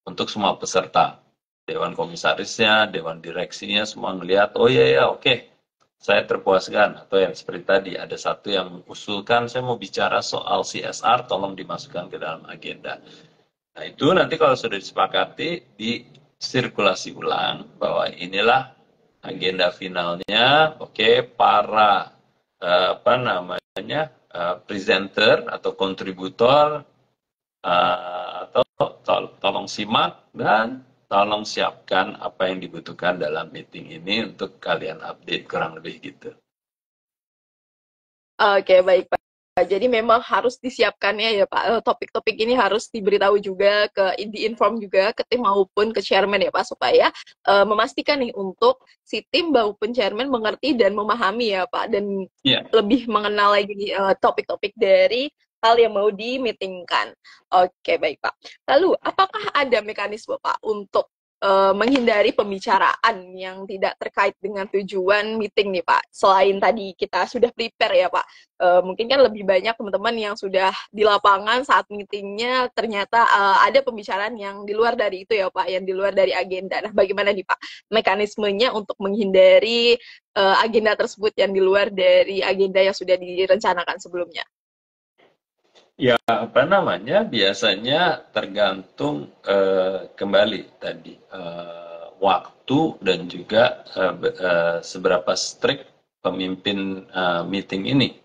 untuk semua peserta. Dewan komisarisnya, dewan direksinya semua melihat, oh iya ya oke, saya terpuaskan. Atau yang seperti tadi, ada satu yang mengusulkan, saya mau bicara soal CSR, tolong dimasukkan ke dalam agenda. Nah itu nanti kalau sudah disepakati, disirkulasi ulang bahwa inilah agenda finalnya, oke, para apa namanya presenter atau kontributor atau tolong simak dan tolong siapkan apa yang dibutuhkan dalam meeting ini untuk kalian update kurang lebih gitu. Oke, baik Pak. Jadi memang harus disiapkannya ya Pak. Topik-topik ini harus diberitahu juga diinform juga ke tim maupun ke chairman ya Pak supaya memastikan nih untuk si tim maupun chairman mengerti dan memahami ya Pak dan Ya, lebih mengenal lagi nih, topik-topik dari hal yang mau di-meetingkan. Oke, baik Pak. Lalu, apakah ada mekanisme Pak untuk menghindari pembicaraan yang tidak terkait dengan tujuan meeting nih Pak. Selain tadi kita sudah prepare ya Pak, mungkin kan lebih banyak teman-teman yang sudah di lapangan saat meetingnya ternyata ada pembicaraan yang di luar dari itu ya Pak, yang di luar dari agenda. Nah, bagaimana nih Pak mekanismenya untuk menghindari agenda tersebut yang di luar dari agenda yang sudah direncanakan sebelumnya? ya apa namanya biasanya tergantung kembali tadi waktu dan juga seberapa strict pemimpin meeting ini.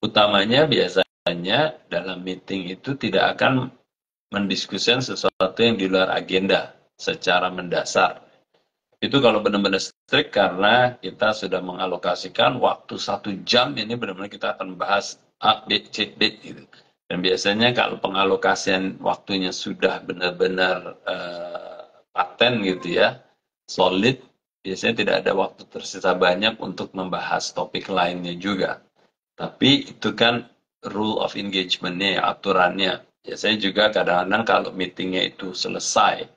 Utamanya biasanya dalam meeting itu tidak akan mendiskusikan sesuatu yang di luar agenda secara mendasar. Itu kalau benar-benar strict karena kita sudah mengalokasikan waktu 1 jam ini benar-benar kita akan bahas A, B, C, D gitu. Dan biasanya kalau pengalokasian waktunya sudah benar-benar paten gitu ya, solid, biasanya tidak ada waktu tersisa banyak untuk membahas topik lainnya juga. Tapi itu kan rule of engagement-nya, aturannya. Biasanya juga kadang-kadang kalau meetingnya itu selesai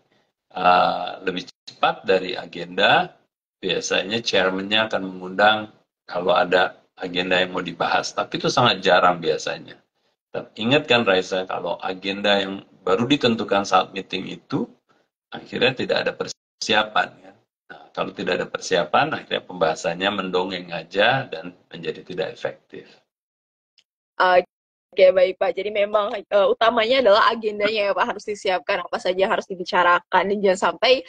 lebih cepat dari agenda, biasanya chairman-nya akan mengundang kalau ada agenda yang mau dibahas. Tapi itu sangat jarang biasanya. Ingat kan Raisa, kalau agenda yang baru ditentukan saat meeting itu, akhirnya tidak ada persiapan. Kan? Nah, kalau tidak ada persiapan, akhirnya pembahasannya mendongeng aja dan menjadi tidak efektif. Oke, baik Pak. Jadi memang utamanya adalah agendanya ya Pak harus disiapkan apa saja yang harus dibicarakan dan jangan sampai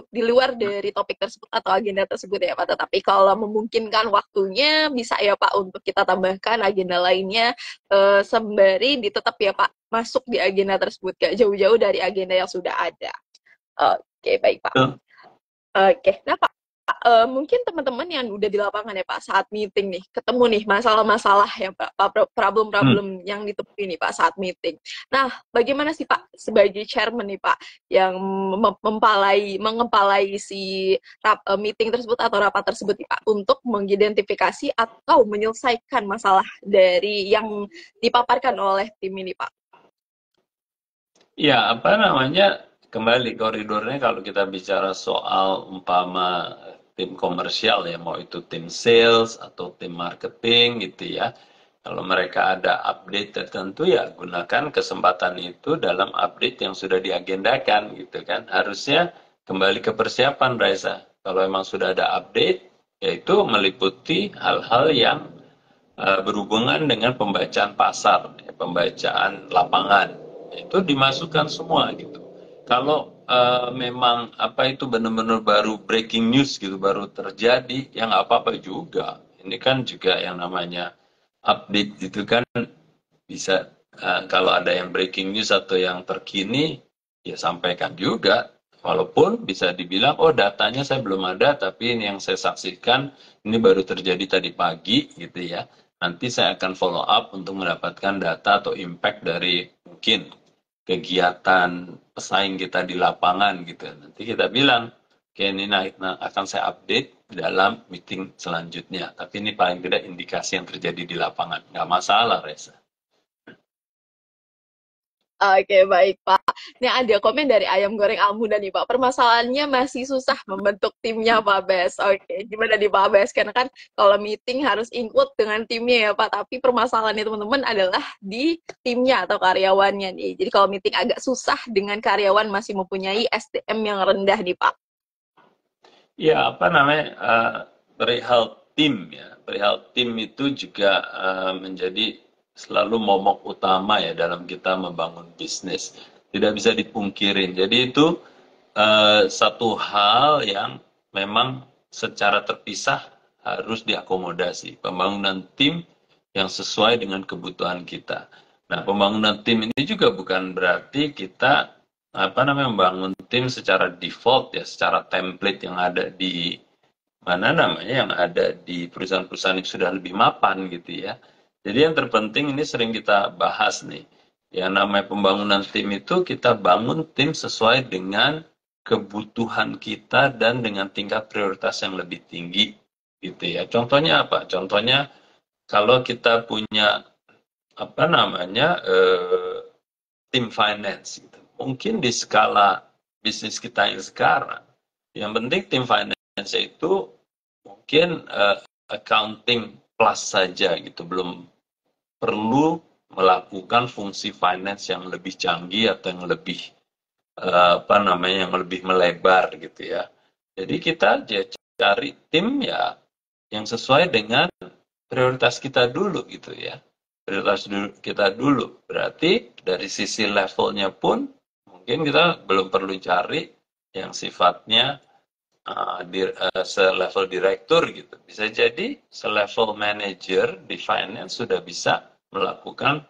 di luar dari topik tersebut atau agenda tersebut ya Pak. Tetapi kalau memungkinkan waktunya bisa ya Pak untuk kita tambahkan agenda lainnya sembari tetap ya Pak masuk di agenda tersebut gak jauh-jauh dari agenda yang sudah ada. Oke, baik Pak. Betul. Oke, nah Pak, mungkin teman-teman yang udah di lapangan ya Pak, saat meeting nih, ketemu nih masalah-masalah ya Pak, Hmm. problem-problem yang ditemui nih Pak saat meeting. Nah, bagaimana sih Pak sebagai chairman nih Pak, yang mengepalai si meeting tersebut atau rapat tersebut nih Pak, untuk mengidentifikasi atau menyelesaikan masalah dari yang dipaparkan oleh tim ini Pak? Ya, apa namanya, kembali koridornya kalau kita bicara soal umpama tim komersial ya, mau itu tim sales atau tim marketing gitu ya. Kalau mereka ada update tertentu ya gunakan kesempatan itu dalam update yang sudah diagendakan gitu kan. Harusnya kembali ke persiapan Raisa. Kalau memang sudah ada update, yaitu meliputi hal-hal yang berhubungan dengan pembacaan pasar, ya, pembacaan lapangan, itu dimasukkan semua gitu. Kalau memang apa itu benar-benar baru breaking news gitu, baru terjadi, ya nggak apa-apa juga. Ini kan juga yang namanya update gitu kan bisa kalau ada yang breaking news atau yang terkini, ya sampaikan juga. Walaupun bisa dibilang, oh datanya saya belum ada, tapi ini yang saya saksikan, ini baru terjadi tadi pagi gitu ya. Nanti saya akan follow up untuk mendapatkan data atau impact dari mungkin kegiatan pesaing kita di lapangan gitu. Nanti kita bilang, oke ini akan saya update dalam meeting selanjutnya. Tapi ini paling tidak indikasi yang terjadi di lapangan. Nggak masalah, Reza. Oke, baik Pak. Ini ada komen dari Ayam Goreng Almuda nih Pak. Permasalahannya masih susah membentuk timnya Pak Bes. Oke, gimana nih Pak Bes? Karena kan kalau meeting harus include dengan timnya ya Pak. Tapi permasalahannya teman-teman adalah di timnya atau karyawannya nih. Jadi kalau meeting agak susah dengan karyawan masih mempunyai SDM yang rendah nih Pak. Ya, apa namanya, perihal tim ya, perihal tim itu juga menjadi selalu momok utama ya dalam kita membangun bisnis. Tidak bisa dipungkirin. Jadi itu satu hal yang memang secara terpisah harus diakomodasi. Pembangunan tim yang sesuai dengan kebutuhan kita. Nah, pembangunan tim ini juga bukan berarti kita membangun tim secara default ya, secara template yang ada di yang ada di perusahaan-perusahaan yang sudah lebih mapan gitu ya. Jadi yang terpenting ini sering kita bahas nih. Yang namanya pembangunan tim itu kita bangun tim sesuai dengan kebutuhan kita dan dengan tingkat prioritas yang lebih tinggi gitu ya. Contohnya apa? Contohnya kalau kita punya tim finance gitu. Mungkin di skala bisnis kita yang sekarang, yang penting tim finance itu mungkin accounting plus saja gitu, belum perlu melakukan fungsi finance yang lebih canggih atau yang lebih yang lebih melebar gitu ya. Jadi kita cari tim ya yang sesuai dengan prioritas kita dulu gitu ya. Prioritas kita dulu. Berarti dari sisi levelnya pun mungkin kita belum perlu cari yang sifatnya selevel direktur gitu. Bisa jadi selevel manager di finance sudah bisa melakukan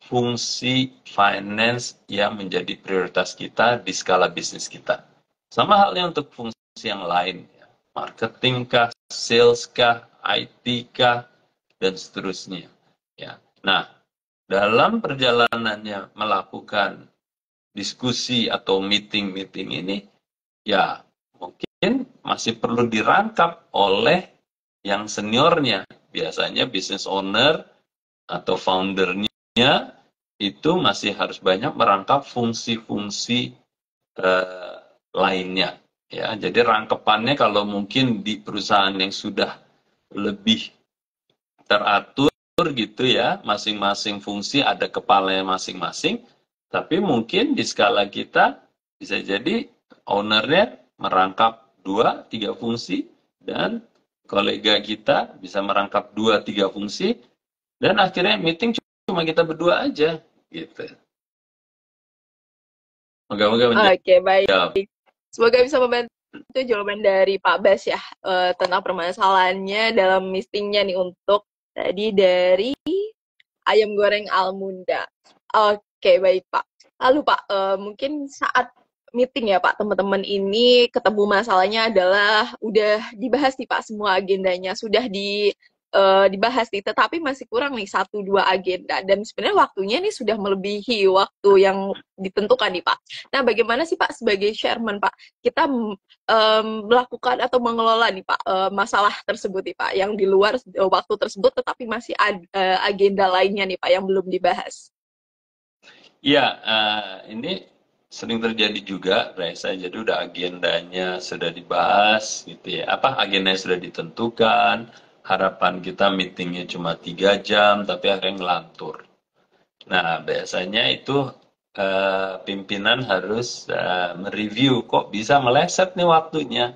fungsi finance yang menjadi prioritas kita di skala bisnis kita. Sama halnya untuk fungsi yang lain, ya. Marketing kah, sales kah, IT kah, dan seterusnya. Ya. Nah, dalam perjalanannya melakukan diskusi atau meeting-meeting ini, ya mungkin masih perlu dirangkap oleh yang seniornya. Biasanya business owner atau foundernya itu masih harus banyak merangkap fungsi-fungsi lainnya. Ya, jadi rangkepannya kalau mungkin di perusahaan yang sudah lebih teratur gitu ya, masing-masing fungsi ada kepalanya masing-masing, tapi mungkin di skala kita bisa jadi ownernya merangkap 2-3 fungsi dan kolega kita bisa merangkap 2-3 fungsi dan akhirnya meeting cuma kita berdua aja gitu. Moga-moga menjawab. Oke, baik. Semoga bisa membantu jawaban dari Pak Bas ya tentang permasalahannya dalam meetingnya nih untuk tadi dari ayam goreng Almunda. Oke, baik Pak. Lalu Pak, mungkin saat meeting ya Pak, teman-teman ini ketemu masalahnya adalah udah dibahas nih Pak semua agendanya, sudah dibahas nih, tetapi masih kurang nih 1-2 agenda dan sebenarnya waktunya nih sudah melebihi waktu yang ditentukan nih Pak. Nah, bagaimana sih Pak sebagai chairman Pak kita melakukan atau mengelola nih Pak masalah tersebut nih Pak yang di luar waktu tersebut tetapi masih ada agenda lainnya nih Pak yang belum dibahas. Iya, ini sering terjadi juga, Raisa. Jadi udah agendanya sudah dibahas, gitu ya. Agendanya sudah ditentukan. Harapan kita meetingnya cuma 3 jam, tapi akhirnya ngelantur. Nah, biasanya itu pimpinan harus mereview kok bisa meleset nih waktunya.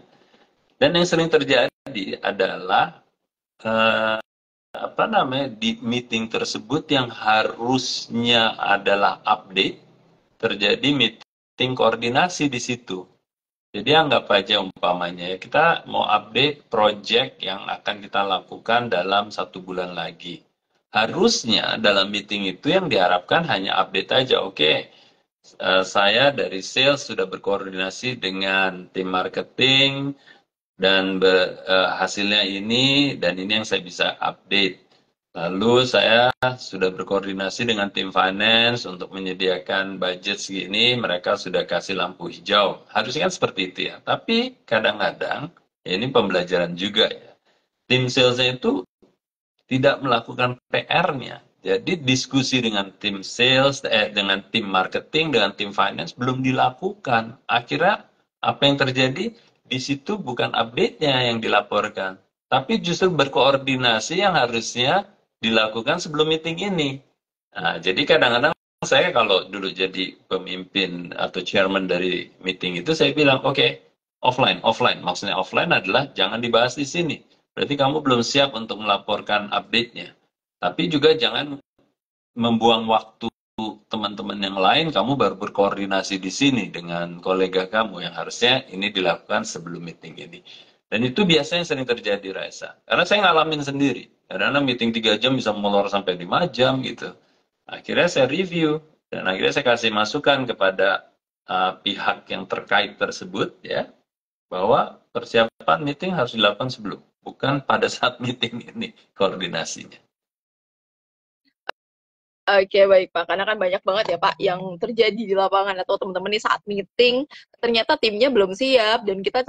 Dan yang sering terjadi adalah di meeting tersebut yang harusnya adalah update, terjadi meeting koordinasi di situ. Jadi anggap aja umpamanya ya, kita mau update project yang akan kita lakukan dalam 1 bulan lagi. Harusnya dalam meeting itu yang diharapkan hanya update aja. Oke, saya dari sales sudah berkoordinasi dengan tim marketing, dan hasilnya ini, dan ini yang saya bisa update. Lalu saya sudah berkoordinasi dengan tim finance untuk menyediakan budget segini, mereka sudah kasih lampu hijau. Harusnya kan seperti itu ya. Tapi kadang-kadang, ya ini pembelajaran juga ya. Tim salesnya itu tidak melakukan PR-nya. Jadi diskusi dengan tim sales, dengan tim marketing, dengan tim finance belum dilakukan. Akhirnya apa yang terjadi? Di situ bukan update-nya yang dilaporkan, tapi justru berkoordinasi yang harusnya dilakukan sebelum meeting ini. Nah, jadi kadang-kadang saya kalau dulu jadi pemimpin atau chairman dari meeting itu, saya bilang, oke, offline. Maksudnya offline adalah jangan dibahas di sini. Berarti kamu belum siap untuk melaporkan update-nya. Tapi juga jangan membuang waktu teman-teman yang lain, kamu baru berkoordinasi di sini dengan kolega kamu yang harusnya ini dilakukan sebelum meeting ini. Dan itu biasanya sering terjadi, Raisa. Karena saya ngalamin sendiri. Karena meeting 3 jam bisa molor sampai 5 jam gitu. Akhirnya saya review. Dan akhirnya saya kasih masukan kepada pihak yang terkait tersebut, ya, bahwa persiapan meeting harus dilakukan sebelum. Bukan pada saat meeting ini koordinasinya. Oke, baik Pak. Karena kan banyak banget ya Pak yang terjadi di lapangan atau teman-teman nih saat meeting ternyata timnya belum siap dan kita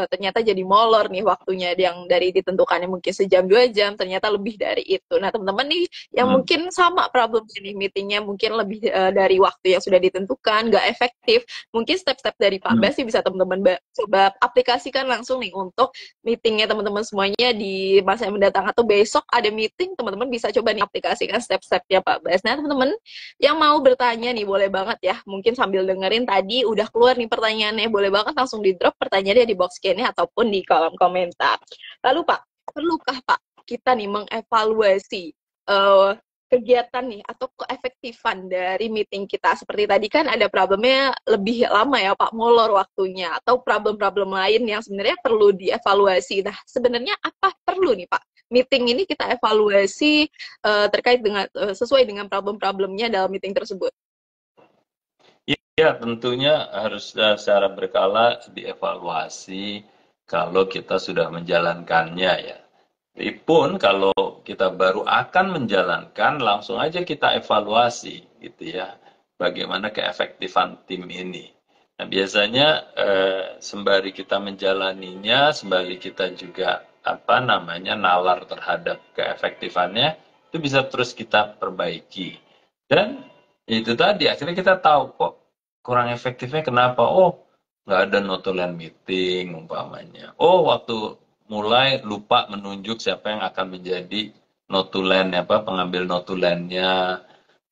ternyata jadi molor nih waktunya yang dari ditentukannya mungkin sejam 2 jam ternyata lebih dari itu. Nah teman-teman nih yang Hmm. mungkin sama problem ini meetingnya mungkin lebih dari waktu yang sudah ditentukan, nggak efektif. Mungkin step-step dari Pak Hmm. Bas sih bisa teman-teman coba aplikasikan langsung nih untuk meetingnya teman-teman semuanya di masa yang mendatang atau besok ada meeting teman-teman bisa coba nih aplikasikan step-stepnya Pak Bas. Nah teman-teman yang mau bertanya nih boleh banget ya mungkin sambil dengerin tadi udah keluar nih pertanyaannya boleh banget langsung di drop pertanyaannya di box Q&A ataupun di kolom komentar. Lalu Pak, perlukah Pak kita nih mengevaluasi kegiatan nih atau keefektifan dari meeting kita seperti tadi kan ada problemnya lebih lama ya Pak molor waktunya atau problem-problem lain yang sebenarnya perlu dievaluasi. Nah sebenarnya apa perlu nih Pak meeting ini kita evaluasi terkait dengan sesuai dengan problem-problemnya dalam meeting tersebut. Ya, tentunya harus secara berkala dievaluasi kalau kita sudah menjalankannya ya. Pun kalau kita baru akan menjalankan, langsung aja kita evaluasi gitu ya. Bagaimana keefektifan tim ini. Nah, biasanya sembari kita menjalaninya, sembari kita juga apa namanya nalar terhadap keefektifannya, itu bisa terus kita perbaiki. Dan itu tadi akhirnya kita tahu kok kurang efektifnya kenapa. Oh, nggak ada notulen meeting umpamanya. Oh, waktu mulai lupa menunjuk siapa yang akan menjadi notulen, apa pengambil notulennya.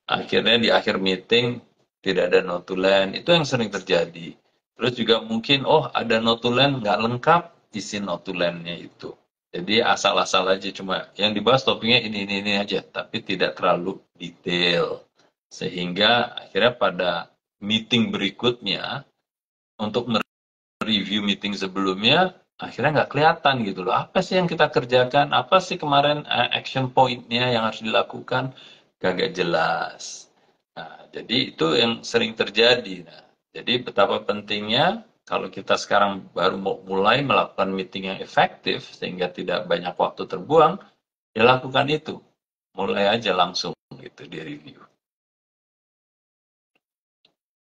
Akhirnya di akhir meeting tidak ada notulen. Itu yang sering terjadi. Terus juga mungkin, oh ada notulen nggak lengkap isi notulennya itu. Jadi asal-asal aja cuma yang dibahas topiknya ini aja, tapi tidak terlalu detail. Sehingga akhirnya pada meeting berikutnya untuk review meeting sebelumnya akhirnya nggak kelihatan gitu loh. Apa sih yang kita kerjakan? Apa sih kemarin action point-nya yang harus dilakukan? Gak jelas. Nah, jadi itu yang sering terjadi. Nah, jadi betapa pentingnya kalau kita sekarang baru mau mulai melakukan meeting yang efektif sehingga tidak banyak waktu terbuang, ya lakukan itu. Mulai aja langsung gitu di review.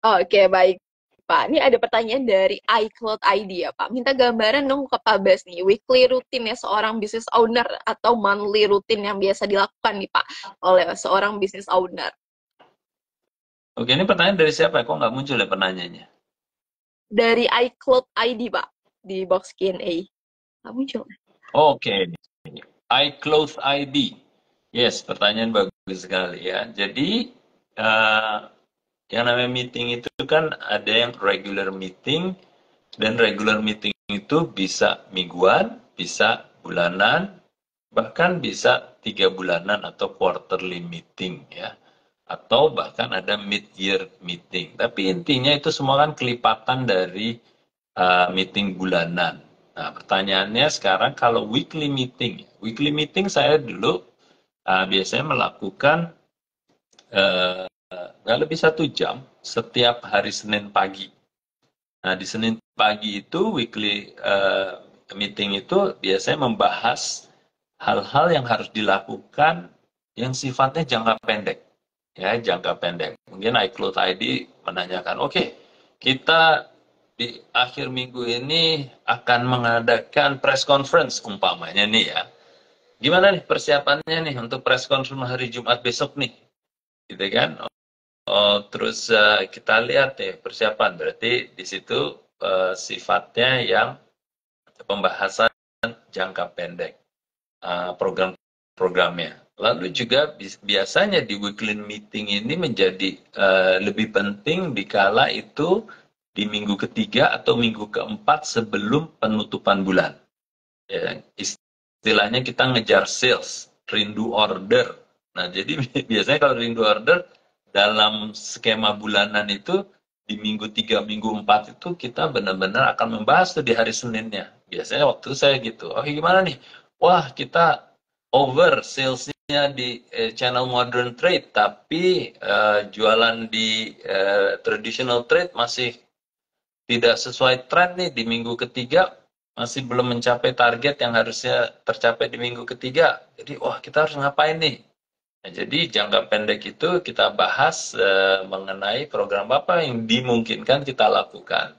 Oke, baik. Pak, ini ada pertanyaan dari iCloud ID ya Pak. Minta gambaran dong ke Pak Bas nih, weekly rutinnya seorang business owner atau monthly rutin yang biasa dilakukan nih Pak oleh seorang business owner. Oke, ini pertanyaan dari siapa? Kok nggak muncul ya penanyanya? Dari iCloud ID Pak, di box Q&A. Nggak muncul. Oke, iClose ID. Yes, pertanyaan bagus sekali ya. Jadi, eh, yang namanya meeting itu kan ada yang regular meeting, dan regular meeting itu bisa mingguan, bisa bulanan, bahkan bisa 3 bulanan atau quarterly meeting ya. Atau bahkan ada mid-year meeting. Tapi intinya itu semua kan kelipatan dari meeting bulanan. Nah, pertanyaannya sekarang kalau weekly meeting saya dulu biasanya melakukan nggak lebih 1 jam setiap hari Senin pagi. Nah, di Senin pagi itu weekly meeting itu biasanya membahas hal-hal yang harus dilakukan yang sifatnya jangka pendek. Ya, jangka pendek. Mungkin iCloud ID menanyakan, oke, kita di akhir minggu ini akan mengadakan press conference umpamanya nih ya. Gimana nih persiapannya nih untuk press conference hari Jumat besok nih? Gitu kan? Oh, terus kita lihat nih persiapan. Berarti di situ sifatnya yang pembahasan jangka pendek, program-programnya. Lalu juga biasanya di weekly meeting ini menjadi lebih penting dikala itu di minggu ketiga atau minggu keempat sebelum penutupan bulan. Ya, istilahnya kita ngejar sales, rindu order. Nah, jadi biasanya kalau rindu order dalam skema bulanan itu di minggu 3, minggu 4 itu kita benar-benar akan membahas tuh di hari Seninnya. biasanya waktu itu saya gitu, oh gimana nih, wah kita over salesnya di channel modern trade, tapi jualan di traditional trade masih tidak sesuai tren nih di minggu ketiga, masih belum mencapai target yang harusnya tercapai di minggu ketiga. Jadi, wah kita harus ngapain nih? Nah, jadi jangka pendek itu kita bahas mengenai program apa yang dimungkinkan kita lakukan.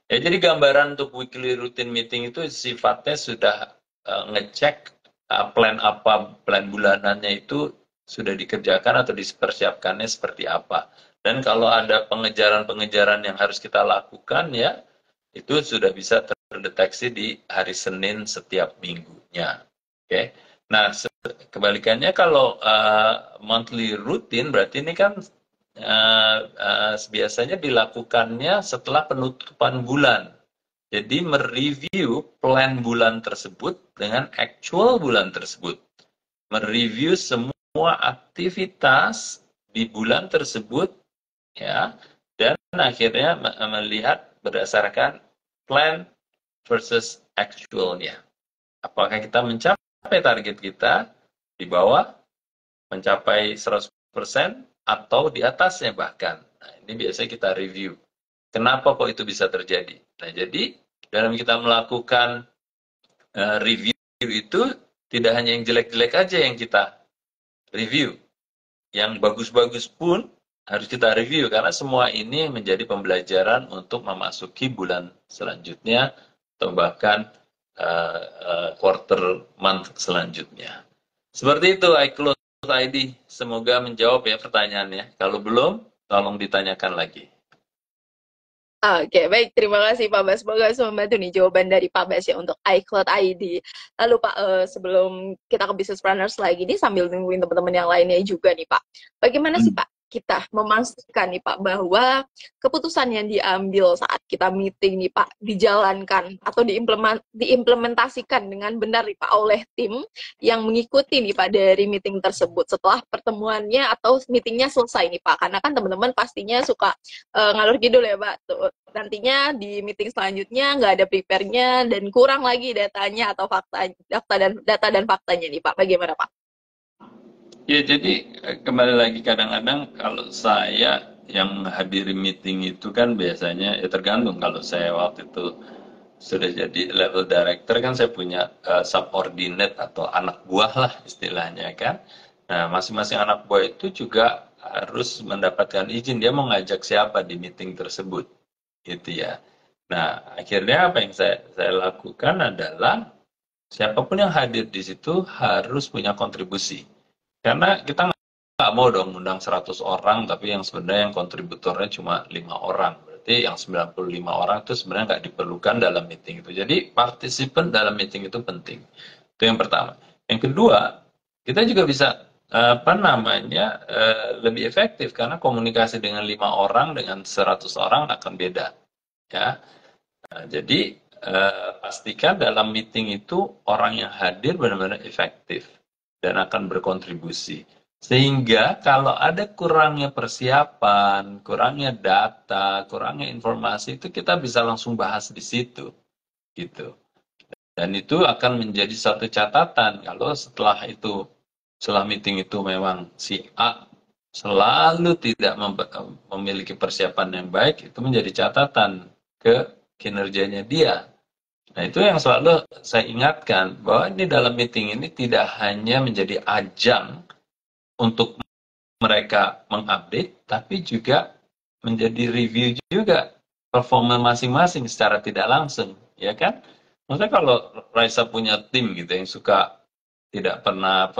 Ya, jadi gambaran untuk weekly routine meeting itu sifatnya sudah ngecek plan apa, plan bulanannya itu sudah dikerjakan atau dipersiapkannya seperti apa. Dan kalau ada pengejaran-pengejaran yang harus kita lakukan ya, itu sudah bisa terdeteksi di hari Senin setiap minggunya. Oke. Nah, kebalikannya kalau monthly routine berarti ini kan biasanya dilakukannya setelah penutupan bulan. Jadi mereview plan bulan tersebut dengan actual bulan tersebut. Mereview semua aktivitas di bulan tersebut ya, dan akhirnya melihat berdasarkan plan versus actualnya. Apakah kita mencapai target kita di bawah, mencapai 100% atau di atasnya bahkan. Nah, ini biasanya kita review. Kenapa kok itu bisa terjadi? Nah, jadi dalam kita melakukan review itu tidak hanya yang jelek-jelek aja yang kita review. Yang bagus-bagus pun harus kita review karena semua ini menjadi pembelajaran untuk memasuki bulan selanjutnya atau bahkan quarter month selanjutnya. Seperti itu iCloud ID. Semoga menjawab ya pertanyaannya. Kalau belum, tolong ditanyakan lagi. Oke, baik. Terima kasih Pak Bas. Semoga bisa membantu nih jawaban dari Pak Bas ya untuk iCloud ID. Lalu Pak, sebelum kita ke Business Planners lagi nih, sambil nungguin teman-teman yang lainnya juga nih Pak. Bagaimana sih Pak kita memastikan nih Pak bahwa keputusan yang diambil saat kita meeting nih Pak dijalankan atau diimplementasikan dengan benar nih Pak oleh tim yang mengikuti nih Pak dari meeting tersebut setelah pertemuannya atau meetingnya selesai nih Pak. Karena kan teman-teman pastinya suka ngalur ngidul ya Pak. Tuh, nantinya di meeting selanjutnya nggak ada prepare-nya dan kurang lagi datanya atau data dan faktanya nih Pak. Bagaimana Pak? Ya, jadi kembali lagi kadang-kadang kalau saya yang hadiri meeting itu kan biasanya ya tergantung. Kalau saya waktu itu sudah jadi level director kan saya punya subordinate atau anak buah lah istilahnya kan. Nah, masing-masing anak buah itu juga harus mendapatkan izin dia mau ngajak siapa di meeting tersebut gitu ya. Nah, akhirnya apa yang saya lakukan adalah siapapun yang hadir di situ harus punya kontribusi. Karena kita nggak mau dong undang 100 orang, tapi yang sebenarnya yang kontributornya cuma 5 orang. Berarti yang 95 orang itu sebenarnya nggak diperlukan dalam meeting itu. Jadi partisipan dalam meeting itu penting. Itu yang pertama. Yang kedua, kita juga bisa apa namanya lebih efektif karena komunikasi dengan 5 orang dengan 100 orang akan beda. Ya, nah, jadi pastikan dalam meeting itu orang yang hadir benar-benar efektif dan akan berkontribusi. Sehingga kalau ada kurangnya persiapan, kurangnya data, kurangnya informasi itu kita bisa langsung bahas di situ, gitu. Dan itu akan menjadi satu catatan kalau setelah meeting itu memang si A selalu tidak memiliki persiapan yang baik, itu menjadi catatan ke kinerjanya dia. Nah, itu yang selalu saya ingatkan, bahwa ini dalam meeting ini tidak hanya menjadi ajang untuk mereka mengupdate, tapi juga menjadi review juga performa masing-masing secara tidak langsung, ya kan? Maksudnya kalau Raisa punya tim gitu yang suka tidak pernah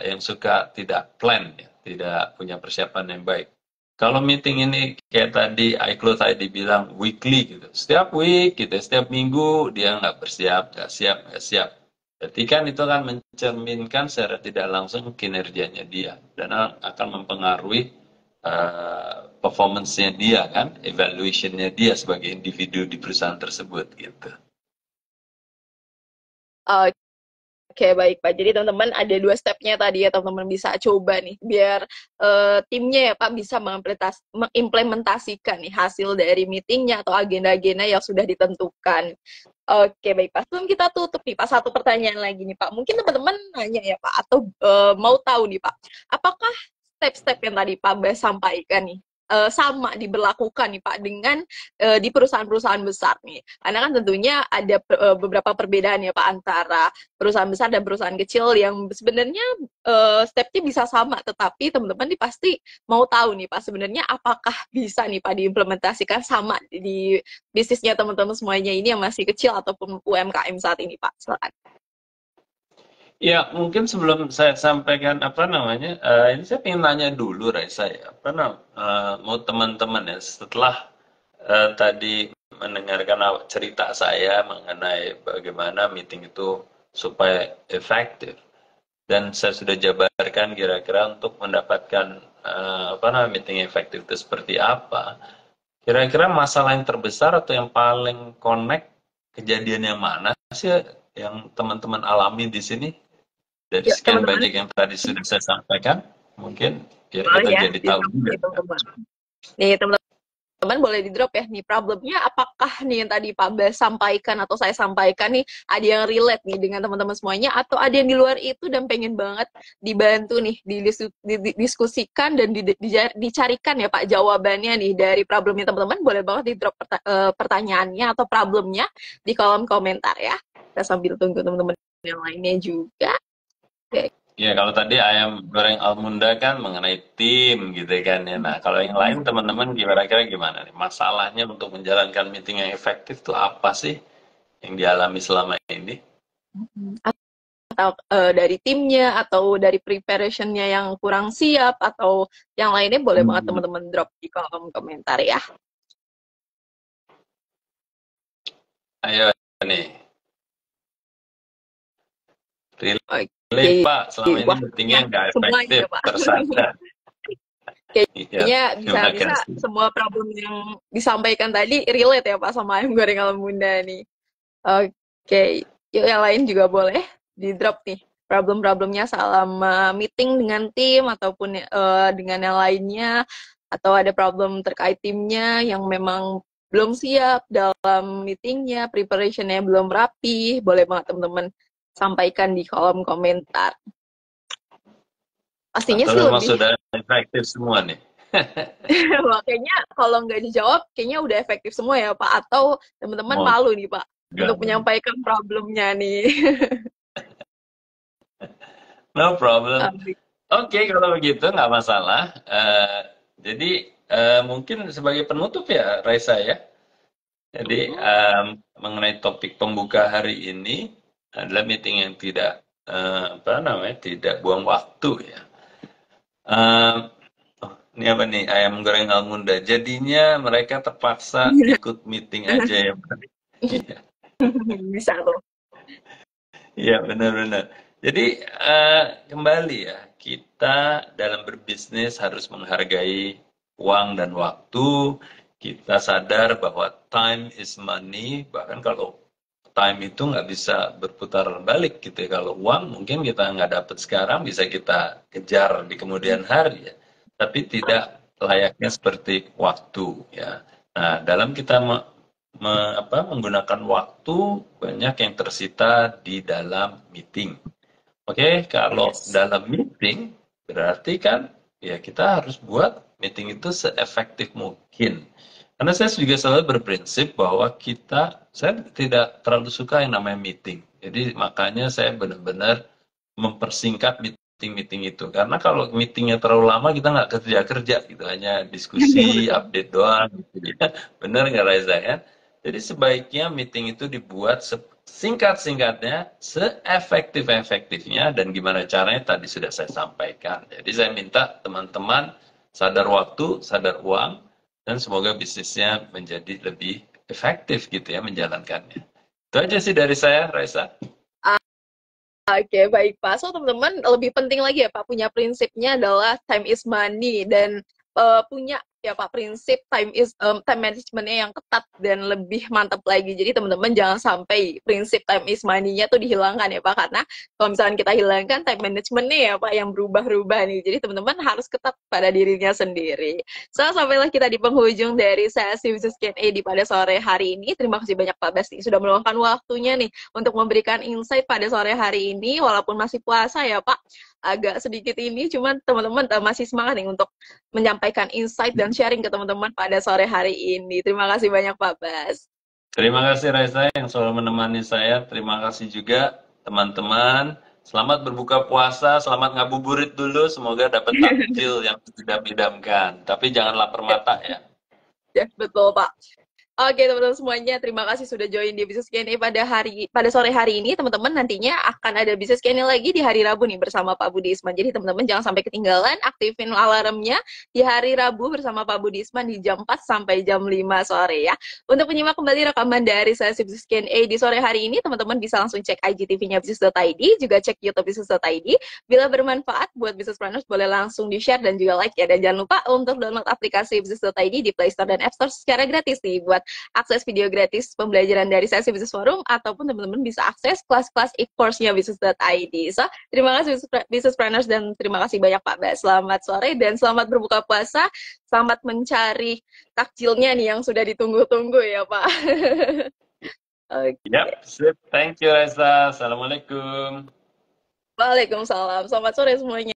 yang suka tidak plan, ya, tidak punya persiapan yang baik. Kalau meeting ini kayak tadi iCloud tadi bilang weekly gitu, setiap week gitu, setiap minggu dia nggak bersiap, nggak siap, nggak siap. Berarti kan itu akan mencerminkan secara tidak langsung kinerjanya dia dan akan mempengaruhi performance-nya dia kan, evaluation-nya dia sebagai individu di perusahaan tersebut gitu. Oke, baik Pak. Jadi teman-teman ada dua stepnya tadi ya, teman-teman bisa coba nih biar timnya ya Pak bisa mengimplementasikan nih hasil dari meetingnya atau agenda-agenda yang sudah ditentukan. Oke, baik Pak. Sebelum kita tutup nih Pak, satu pertanyaan lagi nih Pak. Mungkin teman-teman nanya ya Pak atau mau tahu nih Pak, apakah step-step yang tadi Pak Bas sampaikan nih sama diberlakukan nih Pak dengan di perusahaan-perusahaan besar nih. Karena kan tentunya ada beberapa perbedaan ya Pak antara perusahaan besar dan perusahaan kecil yang sebenarnya stepnya bisa sama, tetapi teman-teman nih pasti mau tahu nih Pak sebenarnya apakah bisa nih Pak diimplementasikan sama di bisnisnya teman-teman semuanya ini yang masih kecil ataupun UMKM saat ini Pak. Silakan. Ya, mungkin sebelum saya sampaikan apa namanya, ini saya ingin nanya dulu, Raisa ya, mau teman-teman ya, setelah tadi mendengarkan cerita saya mengenai bagaimana meeting itu supaya efektif, dan saya sudah jabarkan kira-kira untuk mendapatkan meeting efektif itu seperti apa. Kira-kira masalah yang terbesar atau yang paling connect kejadian yang mana sih yang teman-teman alami di sini? Dari Yuk sekian teman-teman, banyak yang tadi sudah saya sampaikan, mungkin biar boleh kita ya jadi di tahu drop juga. nih teman-teman. Nih teman-teman boleh di drop ya nih problemnya apakah nih yang tadi Pak Bas sampaikan atau saya sampaikan nih ada yang relate nih dengan teman-teman semuanya atau ada yang di luar itu dan pengen banget dibantu nih didiskusikan dan dicarikan ya Pak jawabannya nih dari problemnya teman-teman, boleh banget di drop pertanyaannya atau problemnya di kolom komentar ya. Kita sambil tunggu teman-teman yang lainnya juga. Oke. Ya, kalau tadi ayam goreng Almunda kan mengenai tim gitu kan ya. Nah, kalau yang lain teman-teman kira-kira gimana nih? Masalahnya untuk menjalankan meeting yang efektif tuh apa sih yang dialami selama ini? Atau dari timnya atau dari preparationnya yang kurang siap atau yang lainnya boleh banget Hmm, teman-teman drop di kolom komentar ya. ayo nih, Oke, relate Pak, selama ini wah meetingnya nggak semuanya efektif, ya Pak. tersadar. Iya, Kayaknya terima bisa-bisa kasih. semua problem yang disampaikan tadi relate ya Pak sama ayam goreng ala bunda nih. Oke, yuk yang lain juga boleh di drop nih problem-problemnya selama meeting dengan tim ataupun dengan yang lainnya, atau ada problem terkait timnya yang memang belum siap dalam meetingnya, preparationnya belum rapi, boleh banget teman-teman sampaikan di kolom komentar. Pastinya Atau sih memang lebih, sudah efektif semua nih? makanya kalau nggak dijawab, kayaknya udah efektif semua ya Pak, atau teman-teman Oh, malu nih Pak enggak. untuk menyampaikan problemnya nih. No problem. Oke, kalau begitu nggak masalah. Jadi mungkin sebagai penutup ya, Raisa ya. Jadi mengenai topik pembuka hari ini adalah meeting yang tidak tidak buang waktu ya. Em, oh, ini apa nih ayam goreng Almunda. Jadinya mereka terpaksa ikut meeting aja ya. Iya, Bisa tuh. iya benar-benar. Jadi kembali ya, kita dalam berbisnis harus menghargai uang dan waktu. Kita sadar bahwa time is money, bahkan kalau time itu nggak bisa berputar balik gitu ya. Kalau uang mungkin kita nggak dapat sekarang, bisa kita kejar di kemudian hari ya. Tapi tidak layaknya seperti waktu ya. Nah, dalam kita menggunakan waktu, banyak yang tersita di dalam meeting. Oke, kalau Yes. dalam meeting berarti kan ya kita harus buat meeting itu seefektif mungkin. Karena saya juga selalu berprinsip bahwa saya tidak terlalu suka yang namanya meeting. Jadi makanya saya benar-benar mempersingkat meeting-meeting itu. Karena kalau meetingnya terlalu lama kita nggak kerja-kerja gitu, hanya diskusi, update doang gitu ya. Benar nggak Reza ya? Jadi sebaiknya meeting itu dibuat singkat-singkatnya, seefektif-efektifnya, dan gimana caranya tadi sudah saya sampaikan. Jadi saya minta teman-teman sadar waktu, sadar uang, dan semoga bisnisnya menjadi lebih efektif gitu ya menjalankannya. Itu aja sih dari saya, Raisa. Oke, baik Pak. So, teman-teman, lebih penting lagi ya Pak, punya prinsipnya adalah time is money dan punya ya Pak, prinsip time managementnya yang ketat dan lebih mantap lagi. Jadi teman-teman jangan sampai prinsip time is money-nya tuh dihilangkan ya Pak, karena kalau misalnya kita hilangkan time managementnya ya Pak yang berubah-ubah nih. Jadi teman-teman harus ketat pada dirinya sendiri. So, sampailah kita di penghujung dari sesi Business Q&A di pada sore hari ini. Terima kasih banyak Pak Basti sudah meluangkan waktunya nih untuk memberikan insight pada sore hari ini, walaupun masih puasa ya Pak, agak sedikit ini, cuman teman-teman masih semangat nih untuk menyampaikan insight dan sharing ke teman-teman pada sore hari ini. Terima kasih banyak Pak Bas. Terima kasih Raisa yang selalu menemani saya. Terima kasih juga teman-teman. Selamat berbuka puasa, selamat ngabuburit dulu. Semoga dapat takjil yang tidak idamkan. Tapi jangan lapar mata ya. Ya, betul Pak. Oke teman-teman semuanya, terima kasih sudah join di Business Q&A pada sore hari ini. Teman-teman nantinya akan ada Business Q&A lagi di hari Rabu nih bersama Pak Budi Isman. Jadi teman-teman jangan sampai ketinggalan, aktifin alarmnya di hari Rabu bersama Pak Budi Isman di jam 4 sampai jam 5 sore ya. Untuk menyimak kembali rekaman dari sesi Business Q&A di sore hari ini, teman-teman bisa langsung cek IGTV-nya Business.id, juga cek YouTube Business.id. Bila bermanfaat buat business planners, boleh langsung di-share dan juga like ya. Dan jangan lupa untuk download aplikasi Business.id di Play Store dan App Store secara gratis nih buat akses video gratis pembelajaran dari sesi Business Forum, ataupun teman-teman bisa akses kelas-kelas e-course-nya Business.id. So, terima kasih Business Planners dan terima kasih banyak Pak Bas. Selamat sore dan selamat berbuka puasa. Selamat mencari takjilnya nih yang sudah ditunggu-tunggu ya Pak. Okay. Yap, sip. Thank you Raisa. Assalamualaikum. Waalaikumsalam. Selamat sore semuanya.